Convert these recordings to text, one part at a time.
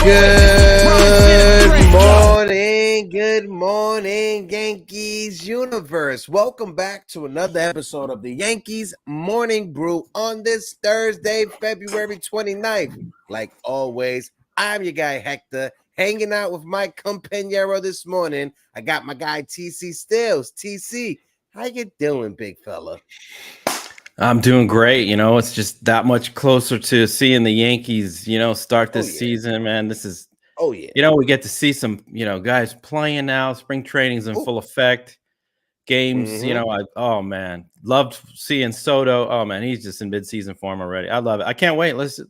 Good morning, Yankees universe. Welcome back to another episode of the Yankees Morning Brew on this Thursday, February 29th. Like always, I'm your guy Hector, hanging out with my compañero this morning. I got my guy TC Stills. TC, how you doing, big fella? I'm doing great. It's just that much closer to seeing the Yankees, start this season, man. This is, we get to see some, guys playing now. Spring training's in full effect. Games, loved seeing Soto. Oh, man, he's just in mid-season form already. I love it. I can't wait. Let's,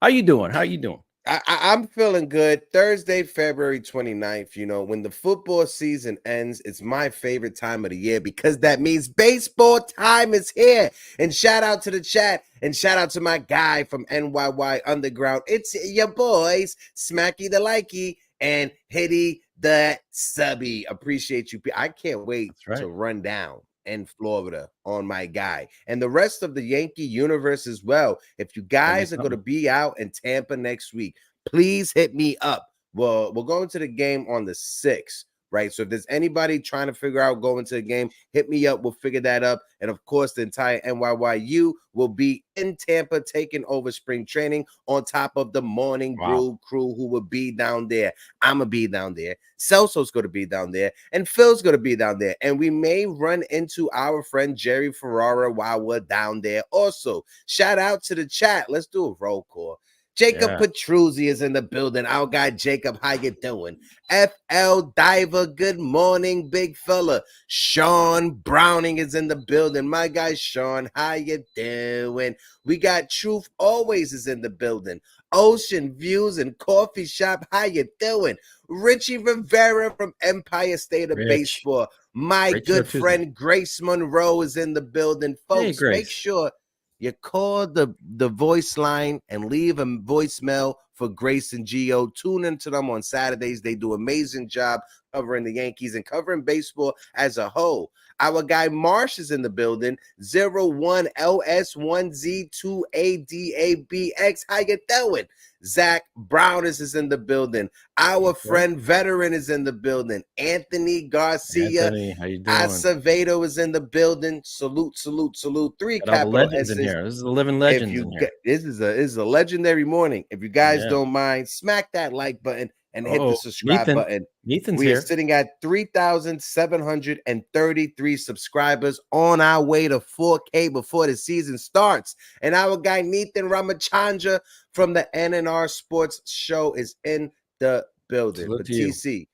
how you doing? How you doing? I'm feeling good. Thursday, February 29th, when the football season ends, it's my favorite time of the year because that means baseball time is here. And shout out to the chat and shout out to my guy from NYY Underground. It's your boys, Smacky the Likey and Hitty the Subby. Appreciate you. I can't wait to run down in Florida on my guy and the rest of the Yankee universe as well. If you guys are going to be out in Tampa next week, please hit me up. Well, we're going to the game on the 6th, right? So if there's anybody trying to figure out going to the game, hit me up. We'll figure that up. And of course, the entire NYYU will be in Tampa taking over spring training on top of the Morning Brew crew who will be down there. I'm going to be down there. Celso's going to be down there. And Phil's going to be down there. And we may run into our friend Jerry Ferrara while we're down there. Also, shout out to the chat. Let's do a roll call. Jacob Petruzzi is in the building. Our guy Jacob, how you doing? FL Diver, good morning, big fella. Sean Browning is in the building. My guy Sean, how you doing? We got Truth Always is in the building. Ocean Views and Coffee Shop, how you doing? Richie Rivera from Empire State of Baseball. My good friend Grace Monroe is in the building. Folks, make sure you call the voice line and leave a voicemail for Grace and Gio. Tune into them on Saturdays. They do an amazing job covering the Yankees and covering baseball as a whole. Our guy Marsh is in the building. 01LS1Z2ADABX. How you doing? Zach Brown is in the building. Our friend Veteran is in the building. Anthony Garcia. Anthony, how you doing? Acevedo is in the building. Salute, salute, salute. 3 capital legends in here. This is the living legends in here. This is a legendary morning. If you guys don't mind, smack that like button and hit the subscribe button. We are sitting at 3,733 subscribers on our way to 4K before the season starts. And our guy Nathan Ramachandra from the NNR Sports Show is in the building. But TC,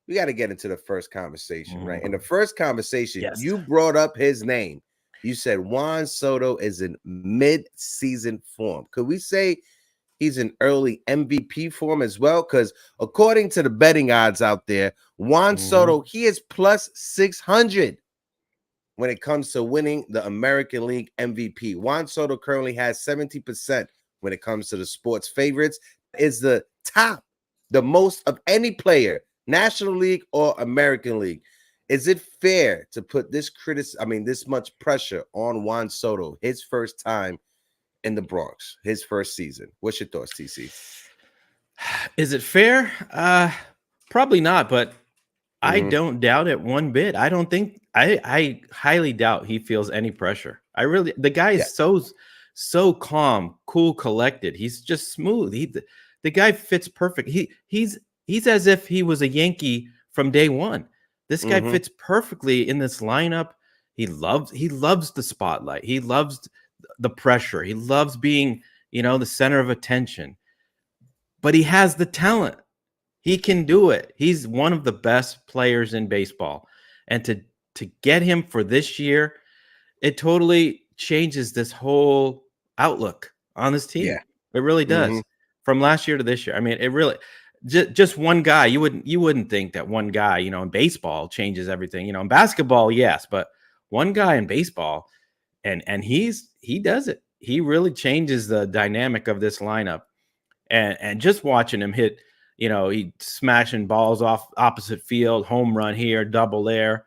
we got to get into the first conversation, right? In the first conversation, you brought up his name. You said Juan Soto is in mid-season form. Could we say he's in early MVP form as well? Because according to the betting odds out there, Juan Soto, he is plus 600 when it comes to winning the American League MVP. Juan Soto currently has 70% when it comes to the sports favorites. Is the top, the most of any player, National League or American League. Is it fair to put this this much pressure on Juan Soto, his first time in the Bronx, his first season? What's your thoughts, TC? Is it fair? Probably not, but I don't doubt it one bit. I don't think I highly doubt he feels any pressure. The guy is so calm, cool, collected. He's just smooth. The guy fits perfect. He's as if he was a Yankee from day one. This guy fits perfectly in this lineup. He loves the spotlight. He loves the pressure. He loves being, the center of attention. But he has the talent. He can do it. He's one of the best players in baseball. And to get him for this year, it totally changes this whole outlook on this team. Yeah. It really does. From last year to this year. I mean, it really just one guy. You wouldn't think that one guy, in baseball changes everything. In basketball, yes, but one guy in baseball, and he does it. He really changes the dynamic of this lineup. And just watching him hit, he smashing balls off opposite field, home run here, double there.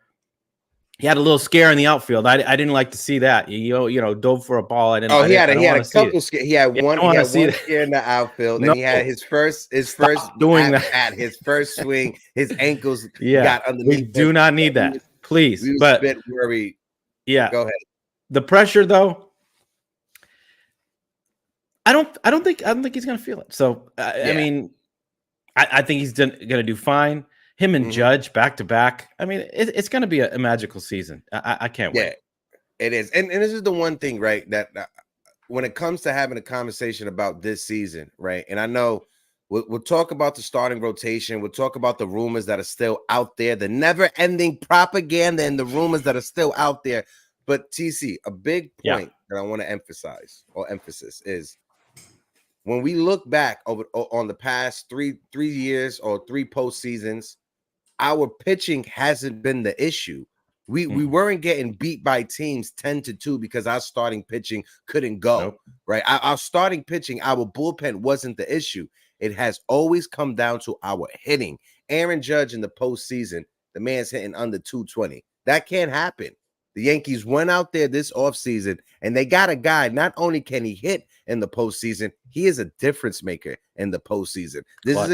he had a little scare in the outfield. I didn't like to see that. You know, dove for a ball. I Oh, I don't he had want a to see it. couple scare. He had Yeah, I one. don't He want to had see one that. scare in the outfield, and No, he had his first stop doing at that. bat, his first swing. His ankles Yeah, got we underneath him. do not need that, please. We was a But bit worried. yeah, Go ahead. the pressure though, I don't think he's gonna feel it. So I Yeah. mean, I think he's gonna do fine. Him and Hmm. Judge back to back. I mean, it's gonna be a magical season. I can't Yeah, wait. it is. And this is the one thing, right? That when it comes to having a conversation about this season, right? And I know we'll talk about the starting rotation. We'll talk about the rumors that are still out there, the never-ending propaganda and the rumors that are still out there. But TC, a big Yeah. point that I want to emphasize or emphasis is when we look back on the past three years or three postseasons, our pitching hasn't been the issue. We weren't getting beat by teams 10-2 because our starting pitching couldn't go, Nope. right? Our starting pitching, our bullpen wasn't the issue. It has always come down to our hitting. Aaron Judge in the postseason, the man's hitting under 220. That can't happen. The Yankees went out there this offseason and they got a guy. Not only can he hit in the postseason, he is a difference maker in the postseason. Clutch.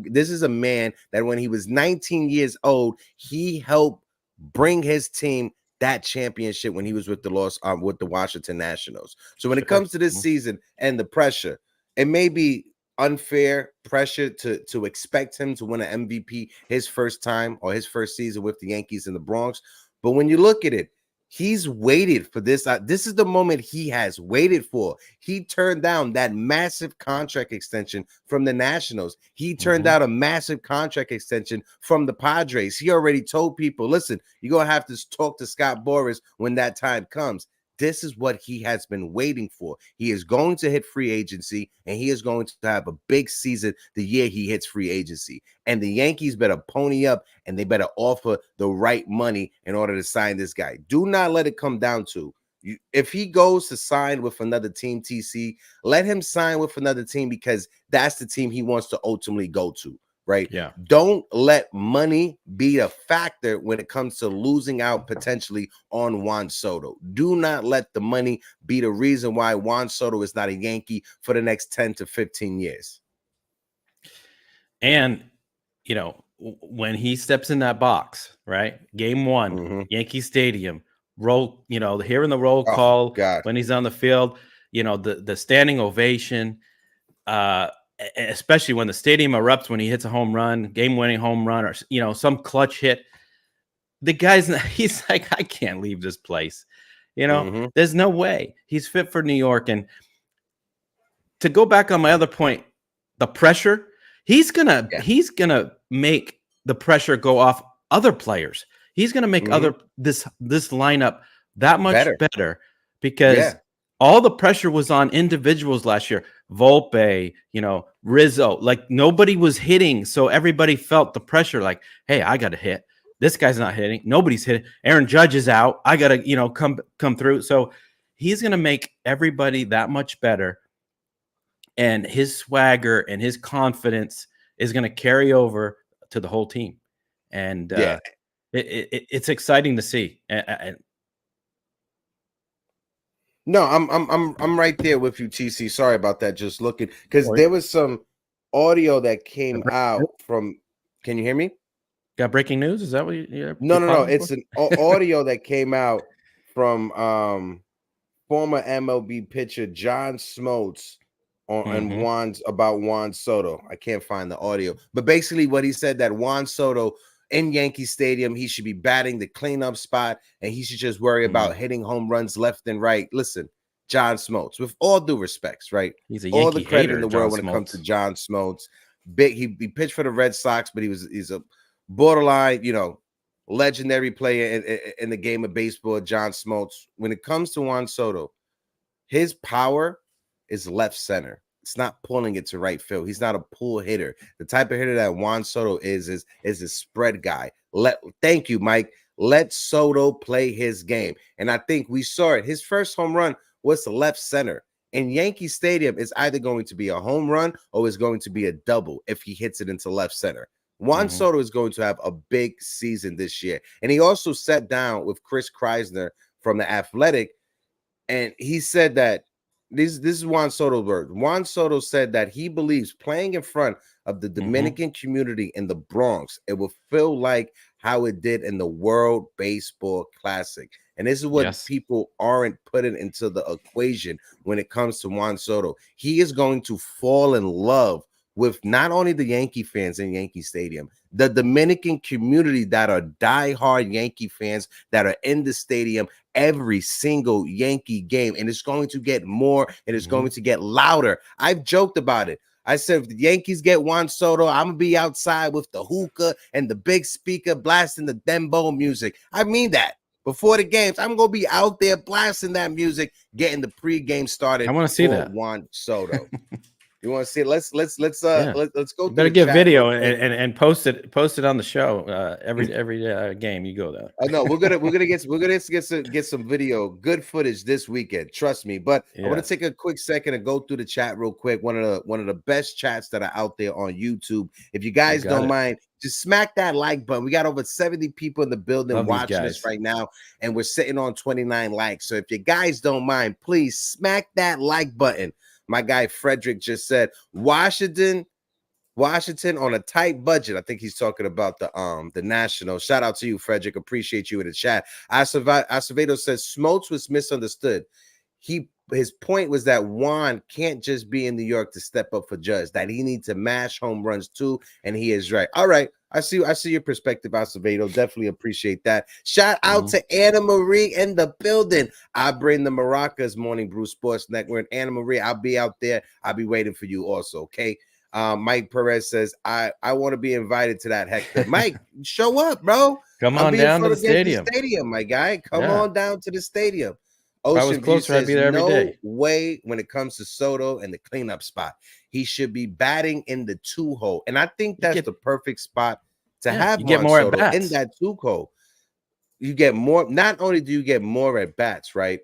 This is a man that when he was 19 years old, he helped bring his team that championship when he was with the Washington Nationals. So when it Sure. comes to this season and the pressure, it may be unfair pressure to expect him to win an MVP his first time or his first season with the Yankees in the Bronx. But when you look at it, he's waited for this. This is the moment he has waited for. He turned down that massive contract extension from the Nationals. He turned out a massive contract extension from the Padres. He already told people, listen, you're going to have to talk to Scott Boras when that time comes. This is what he has been waiting for. He is going to hit free agency, and he is going to have a big season the year he hits free agency. And the Yankees better pony up, and they better offer the right money in order to sign this guy. Do not let it come down to if he goes to sign with another team, TC, let him sign with another team because that's the team he wants to ultimately go to. Right? Yeah. Don't let money be a factor when it comes to losing out potentially on Juan Soto. Do not let the money be the reason why Juan Soto is not a Yankee for the next 10 to 15 years. And, you know, when he steps in that box, right? Game one, Yankee Stadium, roll, you know, hearing the roll call when he's on the field, you know, the standing ovation, especially when the stadium erupts when he hits a home run, game-winning home run, or you know, some clutch hit. The guy's he's like, I can't leave this place. You know, there's no way he's fit for New York. And to go back on my other point, the pressure, he's gonna make the pressure go off other players. He's gonna make this lineup that much better because all the pressure was on individuals last year. Volpe, you know, Rizzo, like nobody was hitting. So everybody felt the pressure like, hey, I got to hit. This guy's not hitting. Nobody's hitting. Aaron Judge is out. I got to, you know, come through. So he's going to make everybody that much better. And his swagger and his confidence is going to carry over to the whole team. And it's exciting to see. No, I'm right there with you, TC. Sorry about that. Just looking because there was some audio that came out from. Can you hear me? Got breaking news? Is that what you're No. It's an audio that came out from former MLB pitcher John Smoltz and about Juan Soto. I can't find the audio, but basically what he said that Juan Soto in Yankee Stadium, he should be batting the cleanup spot and he should just worry about hitting home runs left and right. Listen, John Smoltz, with all due respects, right? He's a all the Yankee credit hater, in the John world when it comes Smoltz. to John Smoltz. Big, he pitched for the Red Sox, but he's a borderline, you know, legendary player in the game of baseball, John Smoltz. When it comes to Juan Soto, his power is left center. It's not pulling it to right field. He's not a pull hitter. The type of hitter that Juan Soto is a spread guy. Thank you, Mike. Let Soto play his game. And I think we saw it. His first home run was to left center. In Yankee Stadium, it's either going to be a home run or it's going to be a double if he hits it into left center. Juan Soto is going to have a big season this year. And he also sat down with Chris Kreisner from The Athletic, and he said that this is Juan Soto's word. Juan Soto said that he believes playing in front of the Dominican community in the Bronx, it will feel like how it did in the World Baseball Classic. And this is what people aren't putting into the equation when it comes to Juan Soto. He is going to fall in love with not only the Yankee fans in Yankee Stadium, the Dominican community that are diehard Yankee fans that are in the stadium every single Yankee game. And it's going to get more, and it's going to get louder. I've joked about it. I said, if the Yankees get Juan Soto, I'm going to be outside with the hookah and the big speaker blasting the dembow music. I mean that. Before the games, I'm going to be out there blasting that music, getting the pregame started. I want to see that. Juan Soto. You want to see it? Let's go. Better get video and post it on the show. Every game you go there. No, we're gonna get some video, good footage this weekend. Trust me. But I want to take a quick second and go through the chat real quick. One of the best chats that are out there on YouTube. If you guys don't mind, just smack that like button. We got over 70 people in the building watching us right now, and we're sitting on 29 likes. So if you guys don't mind, please smack that like button. My guy Frederick just said Washington on a tight budget. I think he's talking about the National. Shout out to you, Frederick. Appreciate you in the chat. Acevedo says Smoltz was misunderstood. His point was that Juan can't just be in New York to step up for Judge, that he needs to mash home runs too, and he is right. All right. I see your perspective, Acevedo. Definitely appreciate that. Shout out to Anna Marie in the building. I bring the Maracas Morning Brew Sports Network. Anna Marie, I'll be out there. I'll be waiting for you also, okay? Mike Perez says, I want to be invited to that, Hector. Mike, show up, bro. Come on down to the stadium. My guy. Come on down to the stadium. Ocean if I was closer, I'd be there every day. No way when it comes to Soto and the cleanup spot. He should be batting in the 2-hole. And I think that's the perfect spot to have get more Soto at bats in that 2-hole. You get more. Not only do you get more at bats, right?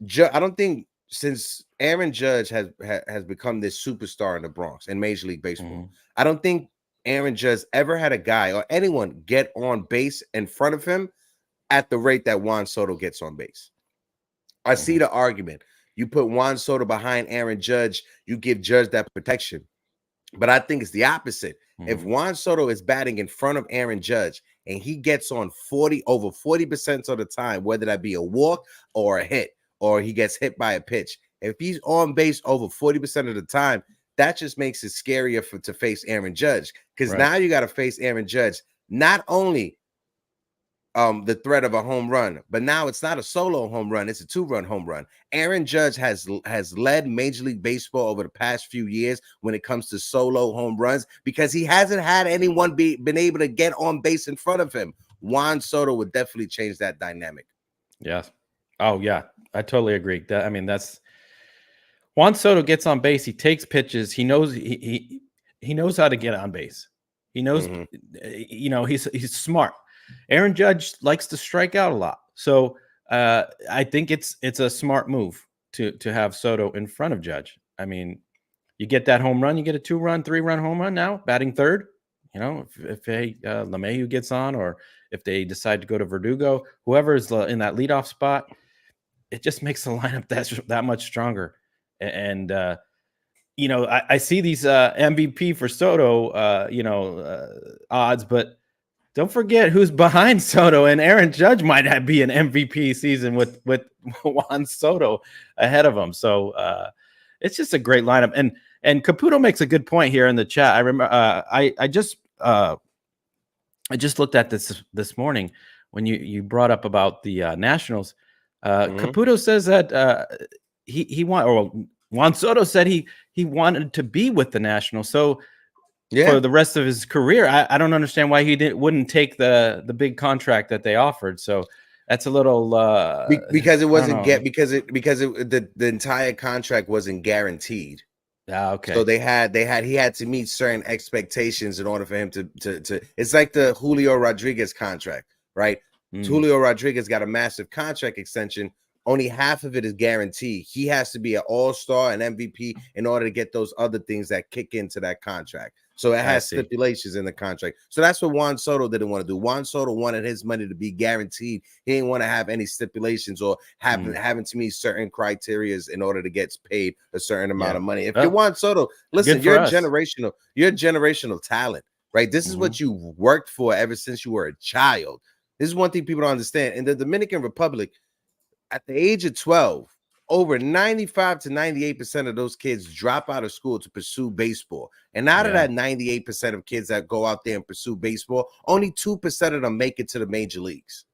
I don't think since Aaron Judge has become this superstar in the Bronx in Major League Baseball, I don't think Aaron Judge ever had a guy or anyone get on base in front of him at the rate that Juan Soto gets on base. I see the argument. You put Juan Soto behind Aaron Judge, you give Judge that protection. But I think it's the opposite. If Juan Soto is batting in front of Aaron Judge and he gets on over 40% of the time, whether that be a walk or a hit, or he gets hit by a pitch, if he's on base over 40% of the time, that just makes it scarier to face Aaron Judge. Because now you got to face Aaron Judge, not only the threat of a home run, but now it's not a solo home run, it's a 2-run home run. Aaron Judge has led Major League Baseball over the past few years when it comes to solo home runs because he hasn't had anyone been able to get on base in front of him. Juan Soto would definitely change that dynamic. Yes. Oh yeah, I totally agree. That's Juan Soto gets on base, he takes pitches, he knows he knows how to get on base. He knows he's smart. Aaron Judge likes to strike out a lot. So I think it's a smart move to have Soto in front of Judge. I mean, you get that home run, you get a 2-run, 3-run home run now, batting third. You know, if LeMahieu gets on, or if they decide to go to Verdugo, whoever is in that leadoff spot, it just makes the lineup that much stronger. And I see these MVP for Soto, odds, but don't forget who's behind Soto, and Aaron Judge might be an MVP season with Juan Soto ahead of him. So it's just a great lineup. And Caputo makes a good point here in the chat. I remember I just looked at this morning when you brought up about the Nationals. Caputo says that Juan Soto said he wanted to be with the Nationals. So for the rest of his career, I don't understand why he wouldn't take the big contract that they offered. So that's a little because it wasn't the entire contract wasn't guaranteed. Okay. So he had to meet certain expectations in order for him to it's like the Julio Rodriguez contract, right? Julio Rodriguez got a massive contract extension, only half of it is guaranteed. He has to be an all-star and MVP in order to get those other things that kick into that contract. So it has stipulations in the contract. So that's what Juan Soto didn't want to do. Juan Soto wanted his money to be guaranteed. He didn't want to have any stipulations or having to meet certain criteria in order to get paid a certain amount of money. If you're Juan Soto, listen, you're generational. You're a generational talent, right? This is what you worked for ever since you were a child. This is one thing people don't understand. In the Dominican Republic, at the age of 12, over 95 to 98% of those kids drop out of school to pursue baseball. And out of that 98% of kids that go out there and pursue baseball, only 2% of them make it to the major leagues.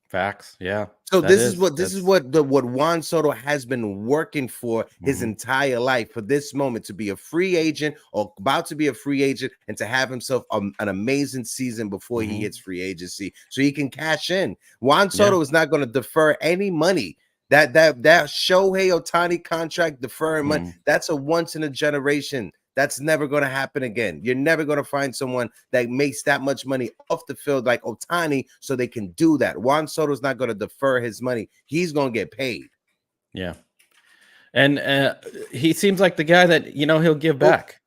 Facts. Yeah. So this is what Juan Soto has been working for his entire life, for this moment to be a free agent or about to be a free agent and to have himself an amazing season before he hits free agency so he can cash in. Juan Soto is not going to defer any money. That Shohei Ohtani contract deferring money, that's a once in a generation. That's never going to happen again. You're never going to find someone that makes that much money off the field like Ohtani so they can do that. Juan Soto's not going to defer his money. He's going to get paid. Yeah. And he seems like the guy that, he'll give back.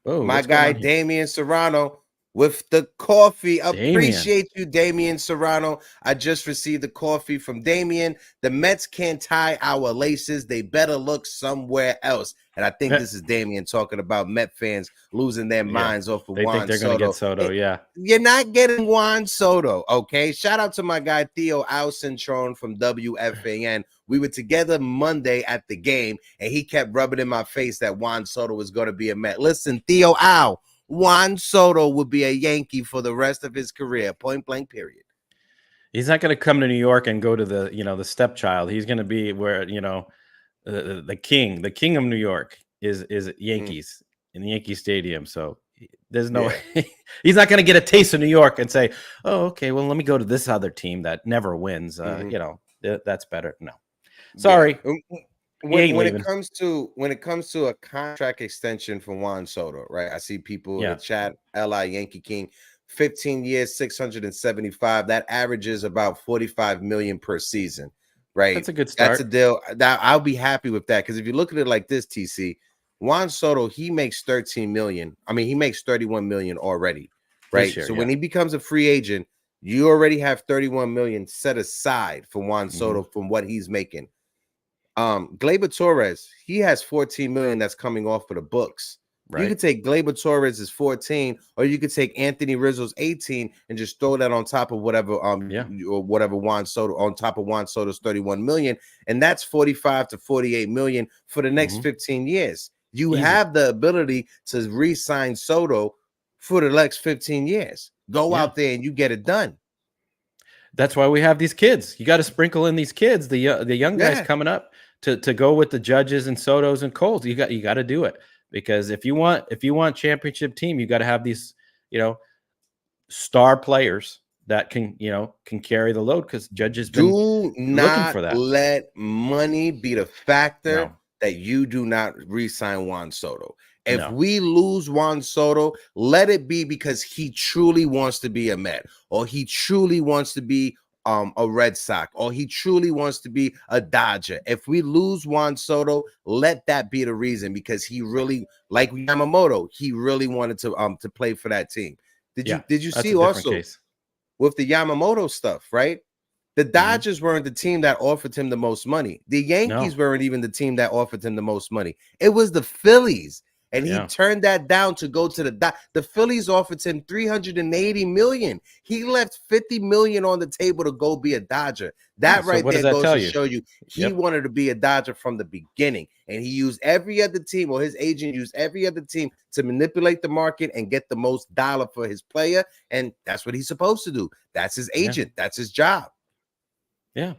Oh, my guy, Damian Serrano, with the coffee. Appreciate you, Damian Serrano. I just received the coffee from Damian. The Mets can't tie our laces. They better look somewhere else. And I think this is Damian talking about Met fans losing their minds off of Juan Soto. They think they're going to get Soto, You're not getting Juan Soto, okay? Shout out to my guy, Theo Alcintron from WFAN. We were together Monday at the game, and he kept rubbing in my face that Juan Soto was going to be a Met. Listen, Theo Al, Juan Soto will be a Yankee for the rest of his career, point blank, period. He's not going to come to New York and go to the, the stepchild. He's going to be where, the king of New York is Yankees in the Yankee Stadium. So there's no he's not going to get a taste of New York and say, oh, okay, well, let me go to this other team that never wins. That's better. No, sorry. When it comes to a contract extension for Juan Soto, right? I see people in the chat, LI Yankee King, 15 years, 675. That averages about 45 million per season. Right. That's a good start. That's a deal. I'll be happy with that. Because if you look at it like this, TC, Juan Soto, he makes 13 million. I mean, he makes 31 million already. Right. Year, so when he becomes a free agent, you already have 31 million set aside for Juan Soto from what he's making. Gleyber Torres, he has 14 million that's coming off of the books. Right. You could take Gleyber Torres' 14, or you could take Anthony Rizzo's 18 and just throw that on top of whatever or whatever Juan Soto, on top of Juan Soto's 31 million, and that's 45 to 48 million for the next 15 years. You have the ability to re-sign Soto for the next 15 years. Go out there and you get it done. That's why we have these kids. You got to sprinkle in these kids, the young guys coming up to go with the Judges and Sotos and Coles. You got to do it. Because if you want championship team, you got to have these, star players that can carry the load. Because Judges been looking for that. Do not let money be the factor that you do not re-sign Juan Soto. If we lose Juan Soto, let it be because he truly wants to be a Met, or he truly wants to be a Red Sox, or he truly wants to be a Dodger. If we lose Juan Soto, let that be the reason, because he really, like Yamamoto, he really wanted to play for that team. Did you see also with the Yamamoto stuff, right? The Dodgers weren't the team that offered him the most money. The Yankees weren't even the team that offered him the most money. It was the Phillies. And he turned that down to go to the Phillies offered him 380 million. He left 50 million on the table to go be a Dodger. That right there goes to show you he wanted to be a Dodger from the beginning. And he used every other team, or his agent used every other team to manipulate the market and get the most dollar for his player. And that's what he's supposed to do. That's his agent. That's his job. Yeah.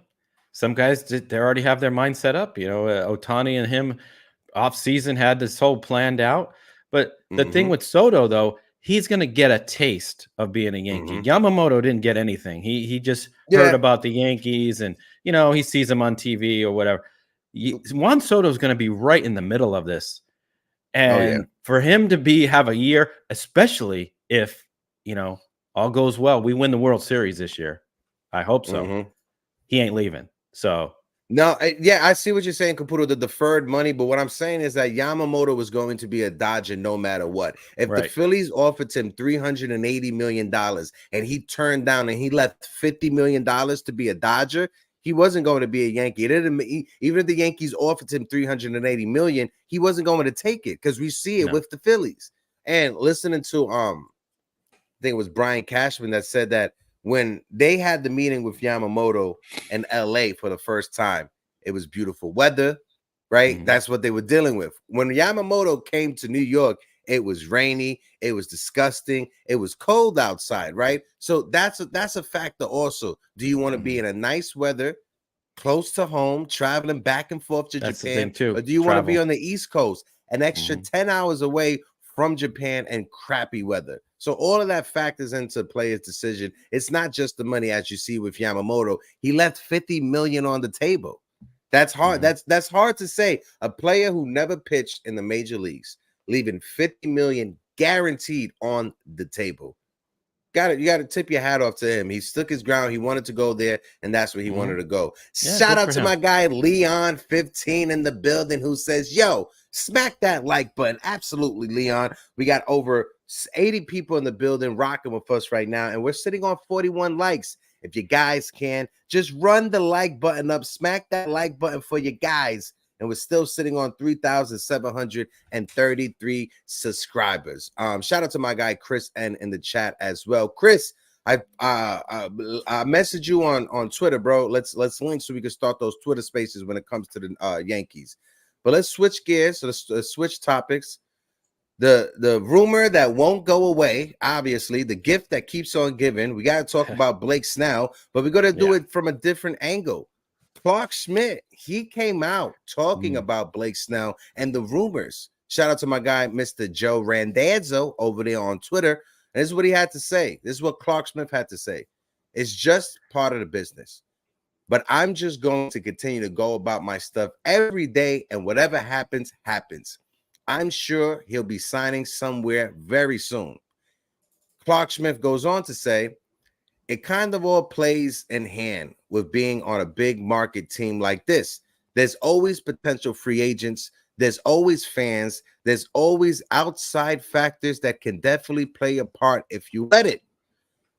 Some guys, they already have their mind set up. Ohtani and him off season had this whole planned out. But the thing with Soto, though, he's going to get a taste of being a Yankee. Yamamoto didn't get anything. He just heard about the Yankees, and he sees them on TV or whatever. Juan Soto is going to be right in the middle of this, and for him to have a year, especially if all goes well, we win the World Series this year. I hope so. He ain't leaving. So No, yeah, I see what you're saying, Caputo, the deferred money. But what I'm saying is that Yamamoto was going to be a Dodger no matter what. If the Right. Phillies offered him $380 million and he turned down and he left $50 million to be a Dodger, he wasn't going to be a Yankee. It didn't, even if the Yankees offered him $380 million, he wasn't going to take it because we see it with the Phillies. And listening to I think it was Brian Cashman that said that when they had the meeting with Yamamoto in LA for the first time, it was beautiful weather, right? That's what they were dealing with. When Yamamoto came to New York, it was rainy, it was disgusting, it was cold outside, right? So that's a factor also. Do you want to be in a nice weather, close to home, traveling back and forth to That's the Japan, thing too. or do you want to be on the East Coast, an extra 10 hours away from Japan and crappy weather? So all of that factors into player's decision. It's not just the money, as you see with Yamamoto. He left $50 million on the table. That's hard. That's hard to say. A player who never pitched in the major leagues leaving $50 million guaranteed on the table. You got to tip your hat off to him. He stuck his ground. He wanted to go there, and that's where he wanted to go. Yeah, shout out to my guy Leon 15 in the building who says, yo, smack that like button. Absolutely, Leon. We got over 80 people in the building rocking with us right now, and we're sitting on 41 likes. If you guys can, just run the like button up, smack that like button for you guys. And we're still sitting on 3,733 subscribers. Shout out to my guy Chris N in the chat as well. Chris, I messaged you on Twitter, bro. Let's link so we can start those Twitter spaces when it comes to the Yankees. But let's switch gears. So let's switch topics. The rumor that won't go away, obviously, the gift that keeps on giving. We got to talk about Blake Snell, but we're going to do it from a different angle. Clarke Schmidt, he came out talking about Blake Snell and the rumors. Shout out to my guy, Mr. Joe Randazzo, over there on Twitter. And this is what he had to say. This is what Clarke Schmidt had to say. It's just part of the business. But I'm just going to continue to go about my stuff every day, and whatever happens, happens. I'm sure he'll be signing somewhere very soon. Clarke Schmidt goes on to say, it kind of all plays in hand with being on a big market team like this. There's always potential free agents. There's always fans. There's always outside factors that can definitely play a part if you let it.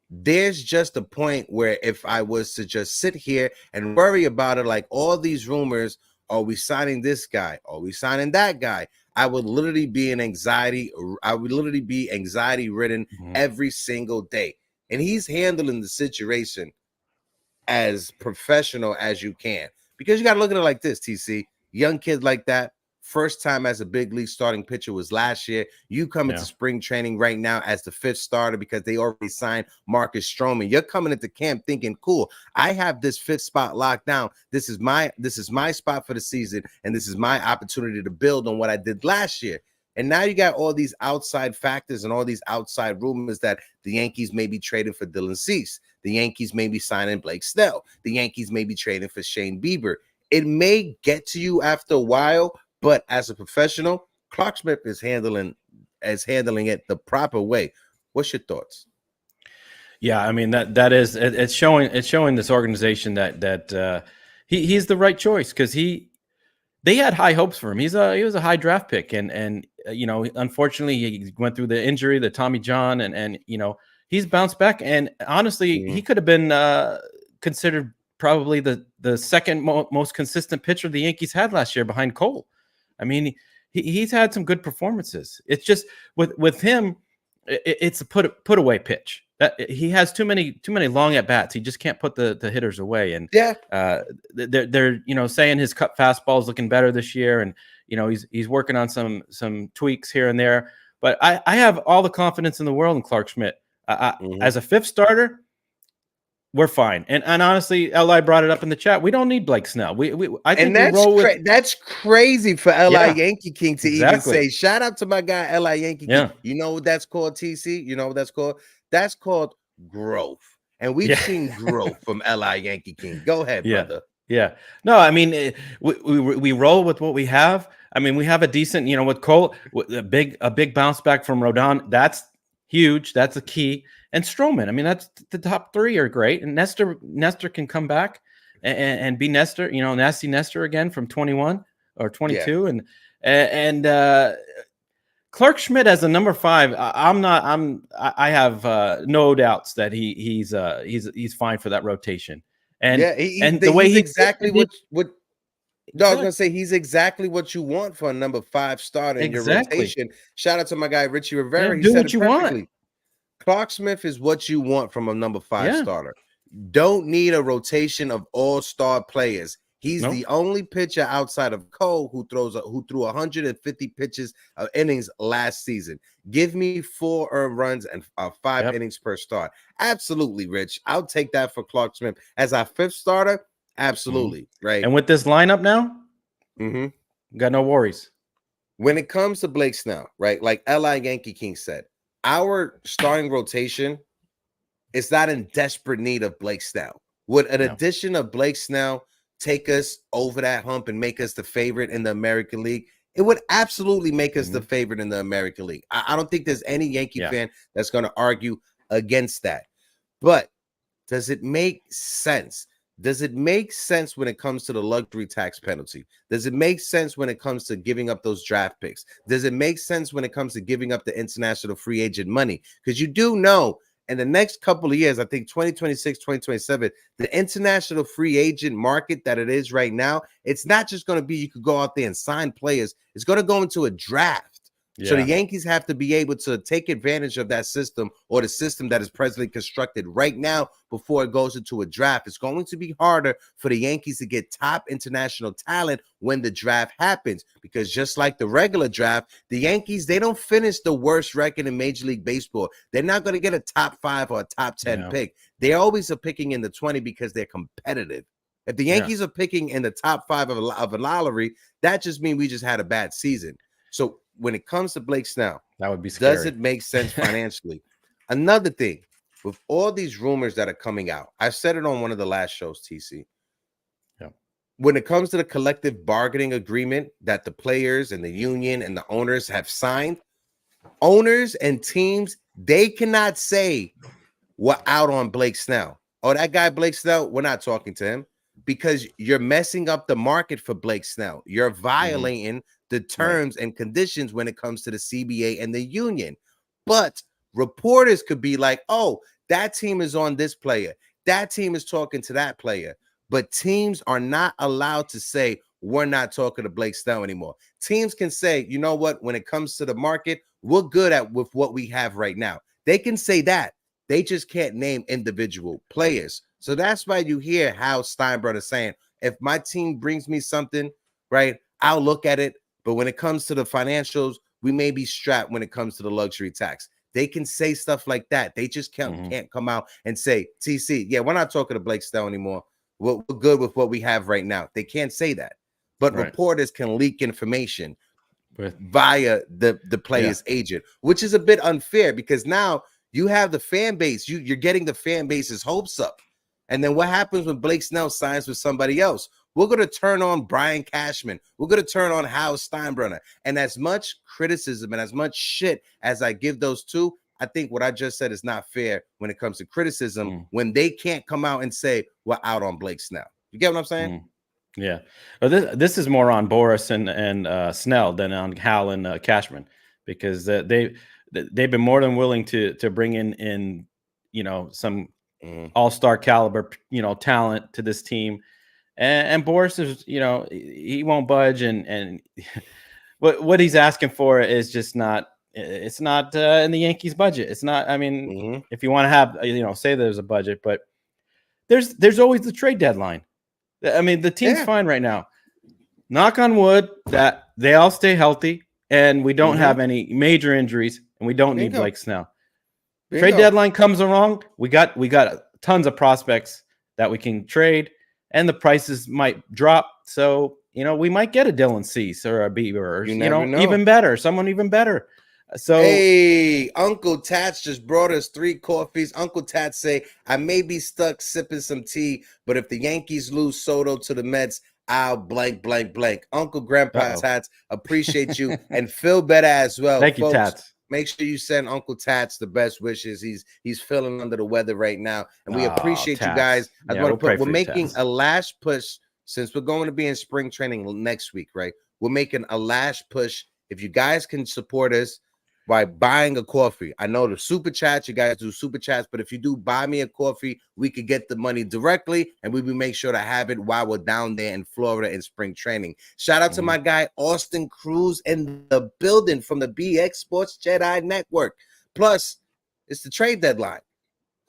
There's just a point where if I was to just sit here and worry about it, like all these rumors, are we signing this guy? Are we signing that guy? I would literally be in anxiety. I would literally be anxiety ridden every single day. And he's handling the situation as professional as you can. Because you got to look at it like this, TC. Young kid like that, first time as a big league starting pitcher was last year. You come into spring training right now as the fifth starter because they already signed Marcus Stroman. You're coming into camp thinking, cool, I have this fifth spot locked down. This is my spot for the season, and this is my opportunity to build on what I did last year. And now you got all these outside factors and all these outside rumors that the Yankees may be trading for Dylan Cease. The Yankees may be signing Blake Snell. The Yankees may be trading for Shane Bieber. It may get to you after a while, but as a professional, Clarke Schmidt is handling it the proper way. What's your thoughts? Yeah, I mean that is it's showing this organization that he's the right choice because they had high hopes for him. He was a high draft pick, and you know, unfortunately he went through the injury, the Tommy John, and you know, he's bounced back. And honestly, he could have been considered probably the second most consistent pitcher the Yankees had last year behind Cole. I mean, he's had some good performances. It's just with him, it's a put away pitch. That he has too many long at bats. He just can't put the hitters away. And they're you know, saying his cut fastball is looking better this year, and you know, he's working on some tweaks here and there. But I have all the confidence in the world in Clarke Schmidt. As a fifth starter, we're fine. And honestly, Li brought it up in the chat. We don't need Blake Snell. I think we roll with. That's crazy for Li Yankee King to even say. Shout out to my guy Li Yankee King. You know what that's called, TC? You know what that's called? That's called growth. And we've seen growth from Li Yankee King. Go ahead, brother. Yeah. No, I mean, we roll with what we have. I mean, we have a decent, you know, with Cole, a big bounce back from Rodon. That's huge. That's a key. And Stroman, I mean, that's the top three are great. And Nestor can come back. and be Nestor, nasty Nestor again from 21 or 22, Yeah. and Clarke Schmidt as a number 5. I have no doubts that he's fine for that rotation. And Yeah, the way he's he exactly did, what no, I was gonna say he's exactly what you want for a number 5 starter in your exactly. rotation. Shout out to my guy Richie Yeah, Rivera. He do said what it you want. perfectly. Clarke Smith is what you want from a number 5 Yeah. starter. Don't need a rotation of all-star players. He's Nope. the only pitcher outside of Cole who threw 150 pitches of innings last season. Give me 4 earned runs and 5 innings per start. Absolutely, Rich. I'll take that for Clarke Smith as our 5th starter. Absolutely, right. And with this lineup now, got no worries. When it comes to Blake Snell, right? Like L.I. Yankee King said, our starting rotation is not in desperate need of Blake Snell. Would an addition of Blake Snell take us over that hump and make us the favorite in the American League? It would absolutely make us the favorite in the American League. I don't think there's any Yankee fan that's going to argue against that. But does it make sense? Does it make sense when it comes to the luxury tax penalty? Does it make sense when it comes to giving up those draft picks? Does it make sense when it comes to giving up the international free agent money? Because you do know in the next couple of years, I think 2026, 2027, the international free agent market that it is right now, it's not just going to be you could go out there and sign players. It's going to go into a draft. So the Yankees have to be able to take advantage of that system or the system that is presently constructed right now before it goes into a draft. It's going to be harder for the Yankees to get top international talent when the draft happens, because just like the regular draft, the Yankees, they don't finish the worst record in Major League Baseball. They're not going to get a top 5 or a top 10 pick. They always are picking in the 20 because they're competitive. If the Yankees are picking in the top 5 of a lottery, that just means we just had a bad season. So when it comes to Blake Snell, that would be scary. Does it make sense financially? Another thing, with all these rumors that are coming out, I said it on one of the last shows, TC. When it comes to the collective bargaining agreement that the players and the union and the owners have signed, owners and teams, they cannot say we're out on Blake Snell. Oh, that guy Blake Snell, we're not talking to him, because you're messing up the market for Blake Snell. You're violating the terms and conditions when it comes to the CBA and the union. But reporters could be like, oh, that team is on this player. That team is talking to that player. But teams are not allowed to say, we're not talking to Blake Snell anymore. Teams can say, you know what, when it comes to the market, we're good with what we have right now. They can say that. They just can't name individual players. So that's why you hear Hal Steinbrenner saying, if my team brings me something, right, I'll look at it. But when it comes to the financials, we may be strapped when it comes to the luxury tax. They can say stuff like that. They just can't come out and say, TC, yeah, we're not talking to Blake Snell anymore. We're good with what we have right now. They can't say that. But reporters can leak information via the player's agent, which is a bit unfair, because now you have the fan base. You're getting the fan base's hopes up. And then what happens when Blake Snell signs with somebody else? We're going to turn on Brian Cashman. We're going to turn on Hal Steinbrenner. And as much criticism and as much shit as I give those two, I think what I just said is not fair when it comes to criticism when they can't come out and say, we're out on Blake Snell. You get what I'm saying? Yeah. Well, this is more on Boris and Snell than on Hal and Cashman, because they've been more than willing to bring in some all-star caliber talent to this team, and Boris is he won't budge, and what he's asking for is just not. It's not in the Yankees budget. It's not. I mean, if you want to have say there's a budget, but there's always the trade deadline. I mean, the team's fine right now. Knock on wood that they all stay healthy and we don't have any major injuries, and we don't need Blake Snell. Trade deadline comes along. We got tons of prospects that we can trade, and the prices might drop. So we might get a Dylan Cease or a Bieber, or even better, someone even better. So hey, Uncle Tats just brought us 3 coffees. Uncle Tats say, I may be stuck sipping some tea, but if the Yankees lose Soto to the Mets, I'll blank, blank, blank. Uncle Grandpa Tats, appreciate you and feel better as well. Thank you, folks. Tats. make sure you send Uncle Tats the best wishes. He's feeling under the weather right now, and we Oh, appreciate you Tats. guys. I Yeah, want we'll to pray put we're for you, making Tats. a last push since we're going to be in spring training next week, right? We're making a last push. If you guys can support us by buying a coffee. I know the super chats, you guys do super chats, but if you do buy me a coffee, we could get the money directly, and we will make sure to have it while we're down there in Florida in spring training. Shout out to my guy Austin Cruz in the building from the BX Sports Jedi Network. Plus, it's the trade deadline.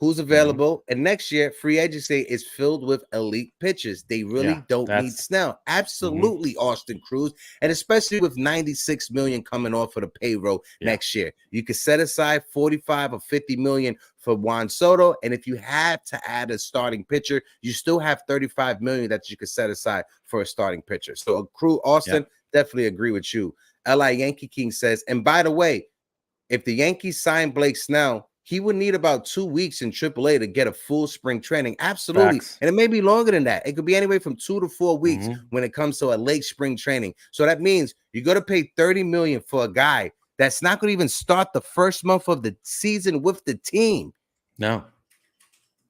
Who's available? And next year, free agency is filled with elite pitchers. They really don't need Snell. Absolutely, Austin Cruz. And especially with 96 million coming off of the payroll next year. You could set aside 45 or 50 million for Juan Soto. And if you had to add a starting pitcher, you still have 35 million that you could set aside for a starting pitcher. So, Austin, definitely agree with you. LI Yankee King says, and by the way, if the Yankees sign Blake Snell, he would need about 2 weeks in AAA to get a full spring training. Absolutely. Facts. And it may be longer than that. It could be anywhere from 2 to 4 weeks when it comes to a late spring training. So that means you're going to pay $30 million for a guy that's not going to even start the first month of the season with the team. No.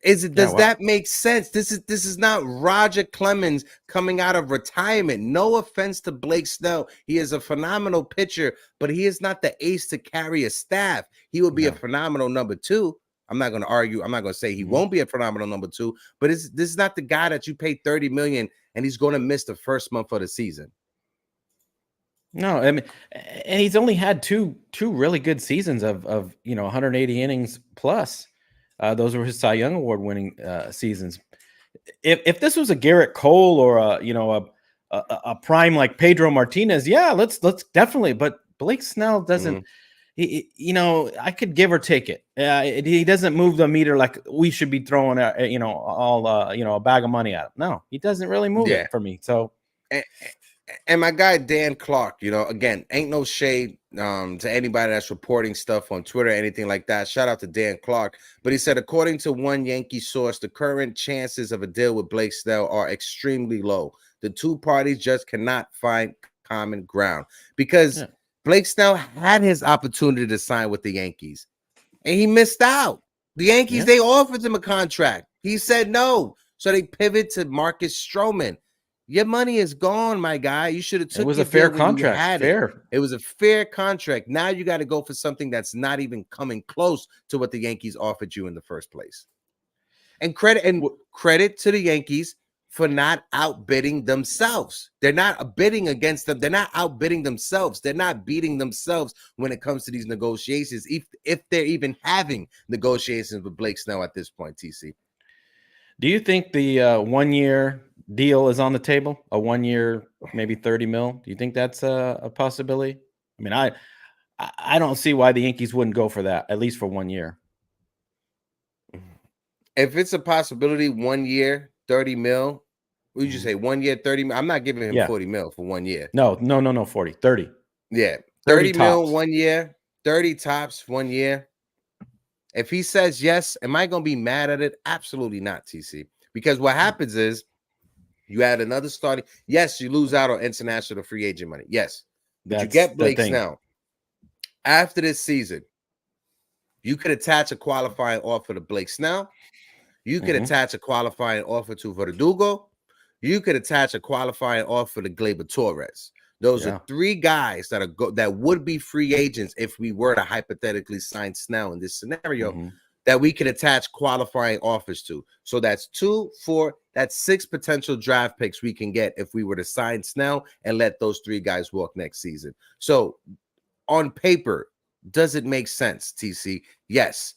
Does that make sense? This is not Roger Clemens coming out of retirement. No offense to Blake Snell. He is a phenomenal pitcher, but he is not the ace to carry a staff. He will be a phenomenal number 2. I'm not going to argue. I'm not going to say he won't be a phenomenal number 2, but this is not the guy that you pay $30 million and he's going to miss the first month of the season. No, I mean, and he's only had two really good seasons of 180 innings plus. Those were his Cy Young Award winning seasons. If this was a Garrett Cole or a prime like Pedro Martinez, let's definitely. But Blake Snell doesn't. I could give or take it. He doesn't move the meter like we should be throwing a bag of money at him. No, he doesn't really move it for me. So. And my guy Dan Clarke, again, ain't no shade to anybody that's reporting stuff on Twitter or anything like that. Shout out to Dan Clarke. But he said, according to one Yankee source, the current chances of a deal with Blake Snell are extremely low. The two parties just cannot find common ground because Blake Snell had his opportunity to sign with the Yankees, and he missed out. The Yankees, they offered him a contract. He said no. So they pivot to Marcus Stroman. Your money is gone, my guy. You should have took it was a fair contract. It was a fair contract. Now you got to go for something that's not even coming close to what the Yankees offered you in the first place. And credit to the Yankees for not outbidding themselves. They're not bidding against them. They're not outbidding themselves. They're not beating themselves when it comes to these negotiations, if they're even having negotiations with Blake Snell at this point, TC. Do you think the 1 year deal is on the table? A 1 year, maybe 30 mil? Do you think that's a possibility? I mean, I don't see why the Yankees wouldn't go for that, at least for 1 year. If it's a possibility, 1 year, 30 mil, what did you say? 1 year, 30 mil? I'm not giving him 40 mil for 1 year. No, 40, 30. Yeah, 30 mil 1 year, 30 tops 1 year. If he says yes, am I going to be mad at it? Absolutely not, TC. Because what happens is you add another starting. Yes, you lose out on international free agent money. Yes. But you get Blake Snell. After this season, you could attach a qualifying offer to Blake Snell. You could attach a qualifying offer to Verdugo. You could attach a qualifying offer to Gleyber Torres. Those are 3 guys that would be free agents if we were to hypothetically sign Snell in this scenario that we could attach qualifying offers to. So that's 2, 4, that's 6 potential draft picks we can get if we were to sign Snell and let those 3 guys walk next season. So on paper, does it make sense, TC? Yes.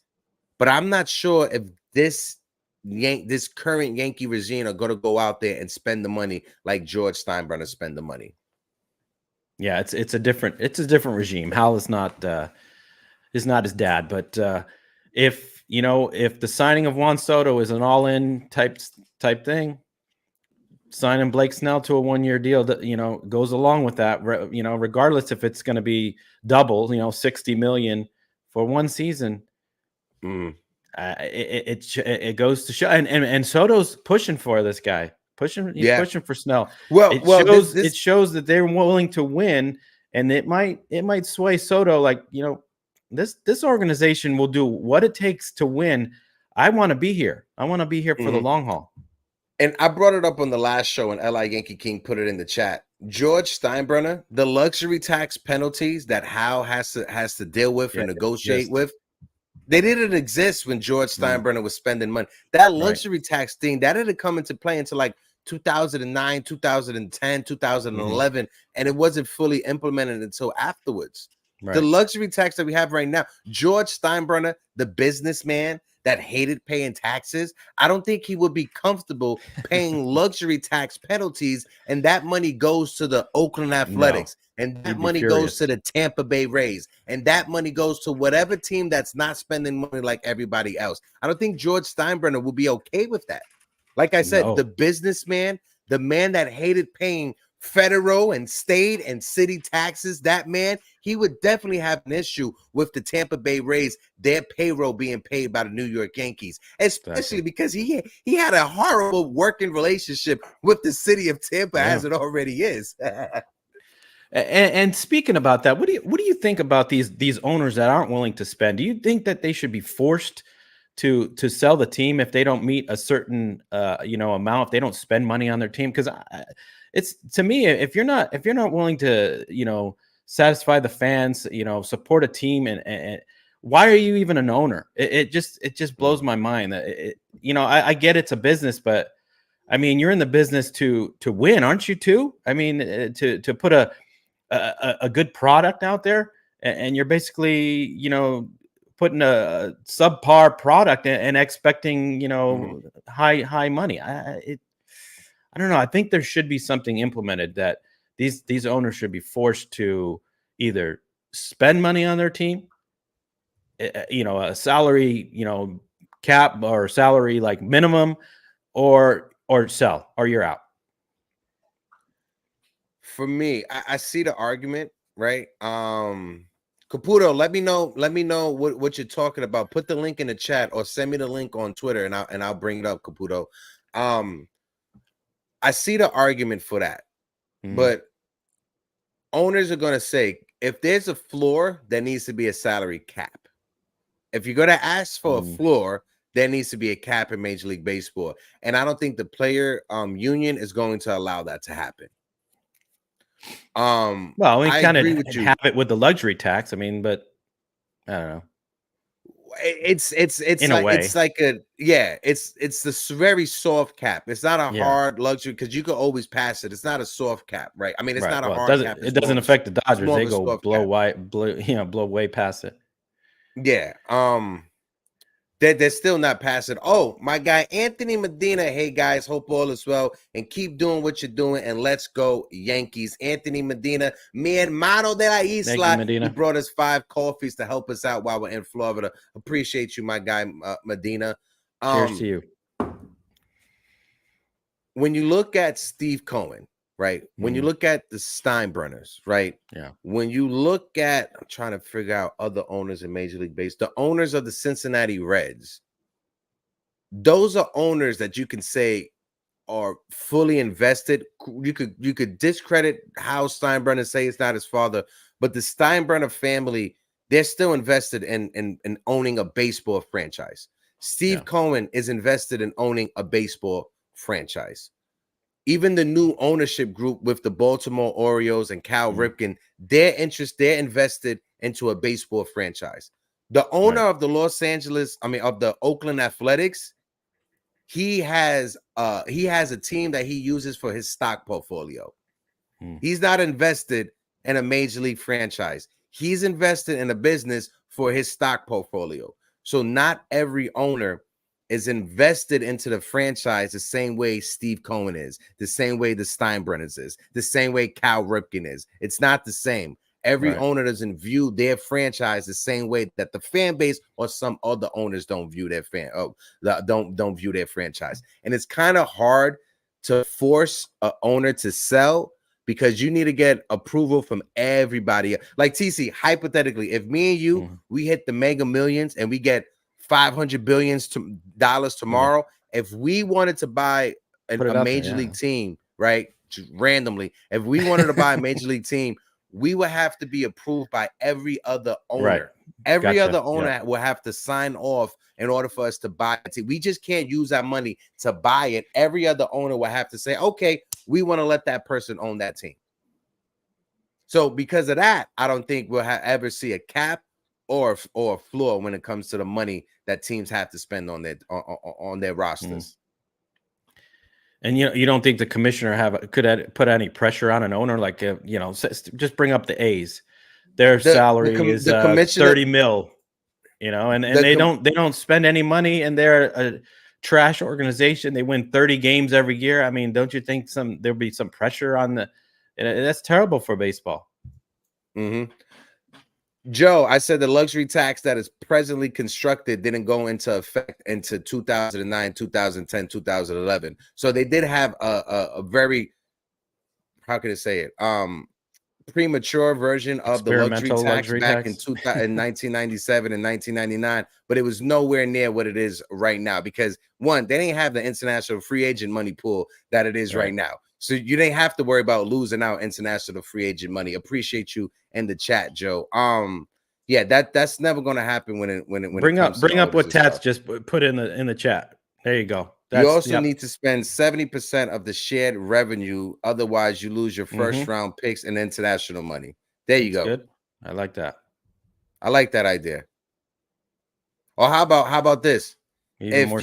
But I'm not sure if this current Yankee regime are going to go out there and spend the money like George Steinbrenner spend the money. Yeah, it's a different regime. Hal is not his dad, but if the signing of Juan Soto is an all-in type thing, signing Blake Snell to a 1 year deal that goes along with that. Regardless if it's going to be double, 60 million for 1 season. It goes to show, and Soto's pushing for this guy. He's pushing for Snell. It shows that they're willing to win, and it might sway Soto. Like, this organization will do what it takes to win. I want to be here. I want to be here for the long haul. And I brought it up on the last show, and L.I. Yankee King put it in the chat. George Steinbrenner, the luxury tax penalties that Howe has to deal with and negotiate with, they didn't exist when George Steinbrenner was spending money. That luxury tax thing, that didn't come into play until like 2009, 2010, 2011, and it wasn't fully implemented until afterwards. The luxury tax that we have right now, George Steinbrenner, the businessman that hated paying taxes, I don't think he would be comfortable paying luxury tax penalties, and that money goes to the Oakland Athletics, and that money goes to the Tampa Bay Rays, and that money goes to whatever team that's not spending money like everybody else. I don't think George Steinbrenner will be okay with that. Like I said, the businessman, the man that hated paying federal and state and city taxes, that man, he would definitely have an issue with the Tampa Bay Rays, their payroll being paid by the New York Yankees, especially because he had a horrible working relationship with the city of Tampa as it already is. And speaking about that, what do you think about these owners that aren't willing to spend? Do you think that they should be forced to sell the team if they don't meet a certain amount, if they don't spend money on their team? Because it's, to me, if you're not willing to satisfy the fans, support a team, and why are you even an owner? It just blows my mind that I get it's a business, but I mean, you're in the business to win, aren't you too? I mean, to put a good product out there, and you're basically putting a subpar product and expecting high money. I don't know. I think there should be something implemented that these owners should be forced to either spend money on their team, a salary, cap or salary like minimum, or sell, or you're out. For me, I see the argument, right? Caputo, let me know what you're talking about. Put the link in the chat or send me the link on Twitter, and I'll bring it up, Caputo. I see the argument for that, but owners are going to say, if there's a floor, there needs to be a salary cap. If you're going to ask for a floor, there needs to be a cap in Major League Baseball. And I don't think the player union is going to allow that to happen. Well, we kind of have it with the luxury tax. I mean, but I don't know. It's in a way. It's like it's this very soft cap. It's not a hard luxury because you can always pass it. It's not a soft cap, right? I mean, it's not a hard cap. It doesn't affect the Dodgers. They go blow way past it. Yeah. They're still not passing. Oh, my guy Anthony Medina. Hey guys, hope all is well and keep doing what you're doing, and let's go Yankees. Anthony Medina, mi hermano de la isla. He brought us 5 coffees to help us out while we're in Florida. Appreciate you, my guy Medina. Cheers to you. When you look at Steve Cohen, right? When you look at the Steinbrenners, right? Yeah. When you look at, I'm trying to figure out other owners in Major League Baseball, the owners of the Cincinnati Reds, those are owners that you can say are fully invested. You could discredit how Steinbrenner say it's not his father, but the Steinbrenner family, they're still invested in owning a baseball franchise. Steve Cohen is invested in owning a baseball franchise. Even the new ownership group with the Baltimore Orioles and Cal Ripken, they're invested into a baseball franchise. The owner of the of the Oakland Athletics, he has a team that he uses for his stock portfolio. He's not invested in a major league franchise. He's invested in a business for his stock portfolio. So not every owner is invested into the franchise the same way Steve Cohen is, the same way the Steinbrenners is, the same way Cal Ripken is. It's not the same. Every owner doesn't view their franchise the same way that the fan base or some other owners don't view their don't view their franchise. And it's kind of hard to force an owner to sell because you need to get approval from everybody. Like TC, hypothetically, if me and you we hit the Mega Millions and we get $500 billion tomorrow. If we wanted to buy a major league team, right? Just randomly, if we wanted to buy a major league team, we would have to be approved by every other owner. Right. Every Gotcha. other owner will have to sign off in order for us to buy it. We just can't use our money to buy it. Every other owner will have to say, okay, we want to let that person own that team. So because of that, I don't think we'll ever see a cap or a floor when it comes to the money that teams have to spend on their rosters. And you don't think the commissioner could put any pressure on an owner, like just bring up the A's, their salary is $30 million, and they don't spend any money, and they're a trash organization. They win 30 games every year. I mean, don't you think there'll be some pressure on the? That's terrible for baseball. Joe, I said the luxury tax that is presently constructed didn't go into effect into 2009, 2010, 2011. So they did have a very, how can I say it, premature version of the luxury tax back in 1997 and 1999, but it was nowhere near what it is right now because, one, they didn't have the international free agent money pool that it is right now. So you didn't have to worry about losing out international free agent money. Appreciate you in the chat, Joe. Yeah, that's never going to happen when it bring up what Tats just put in the chat. There you go. You also need to spend 70% of the shared revenue. Otherwise, you lose your first round picks and international money. There you go. Good. I like that. I like that idea. Or how about this? If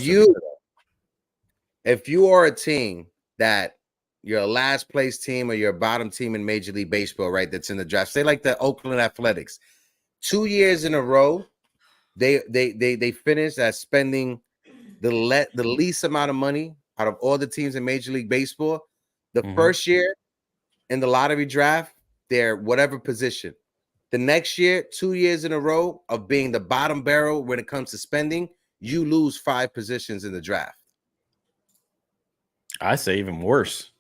you are a team that you're a last place team or you're a bottom team in Major League Baseball, right? That's in the draft. Say like the Oakland Athletics. 2 years in a row, they finished at spending the least amount of money out of all the teams in Major League Baseball. The first year in the lottery draft, they're whatever position. The next year, 2 years in a row of being the bottom barrel when it comes to spending, you lose 5 positions in the draft. I say even worse.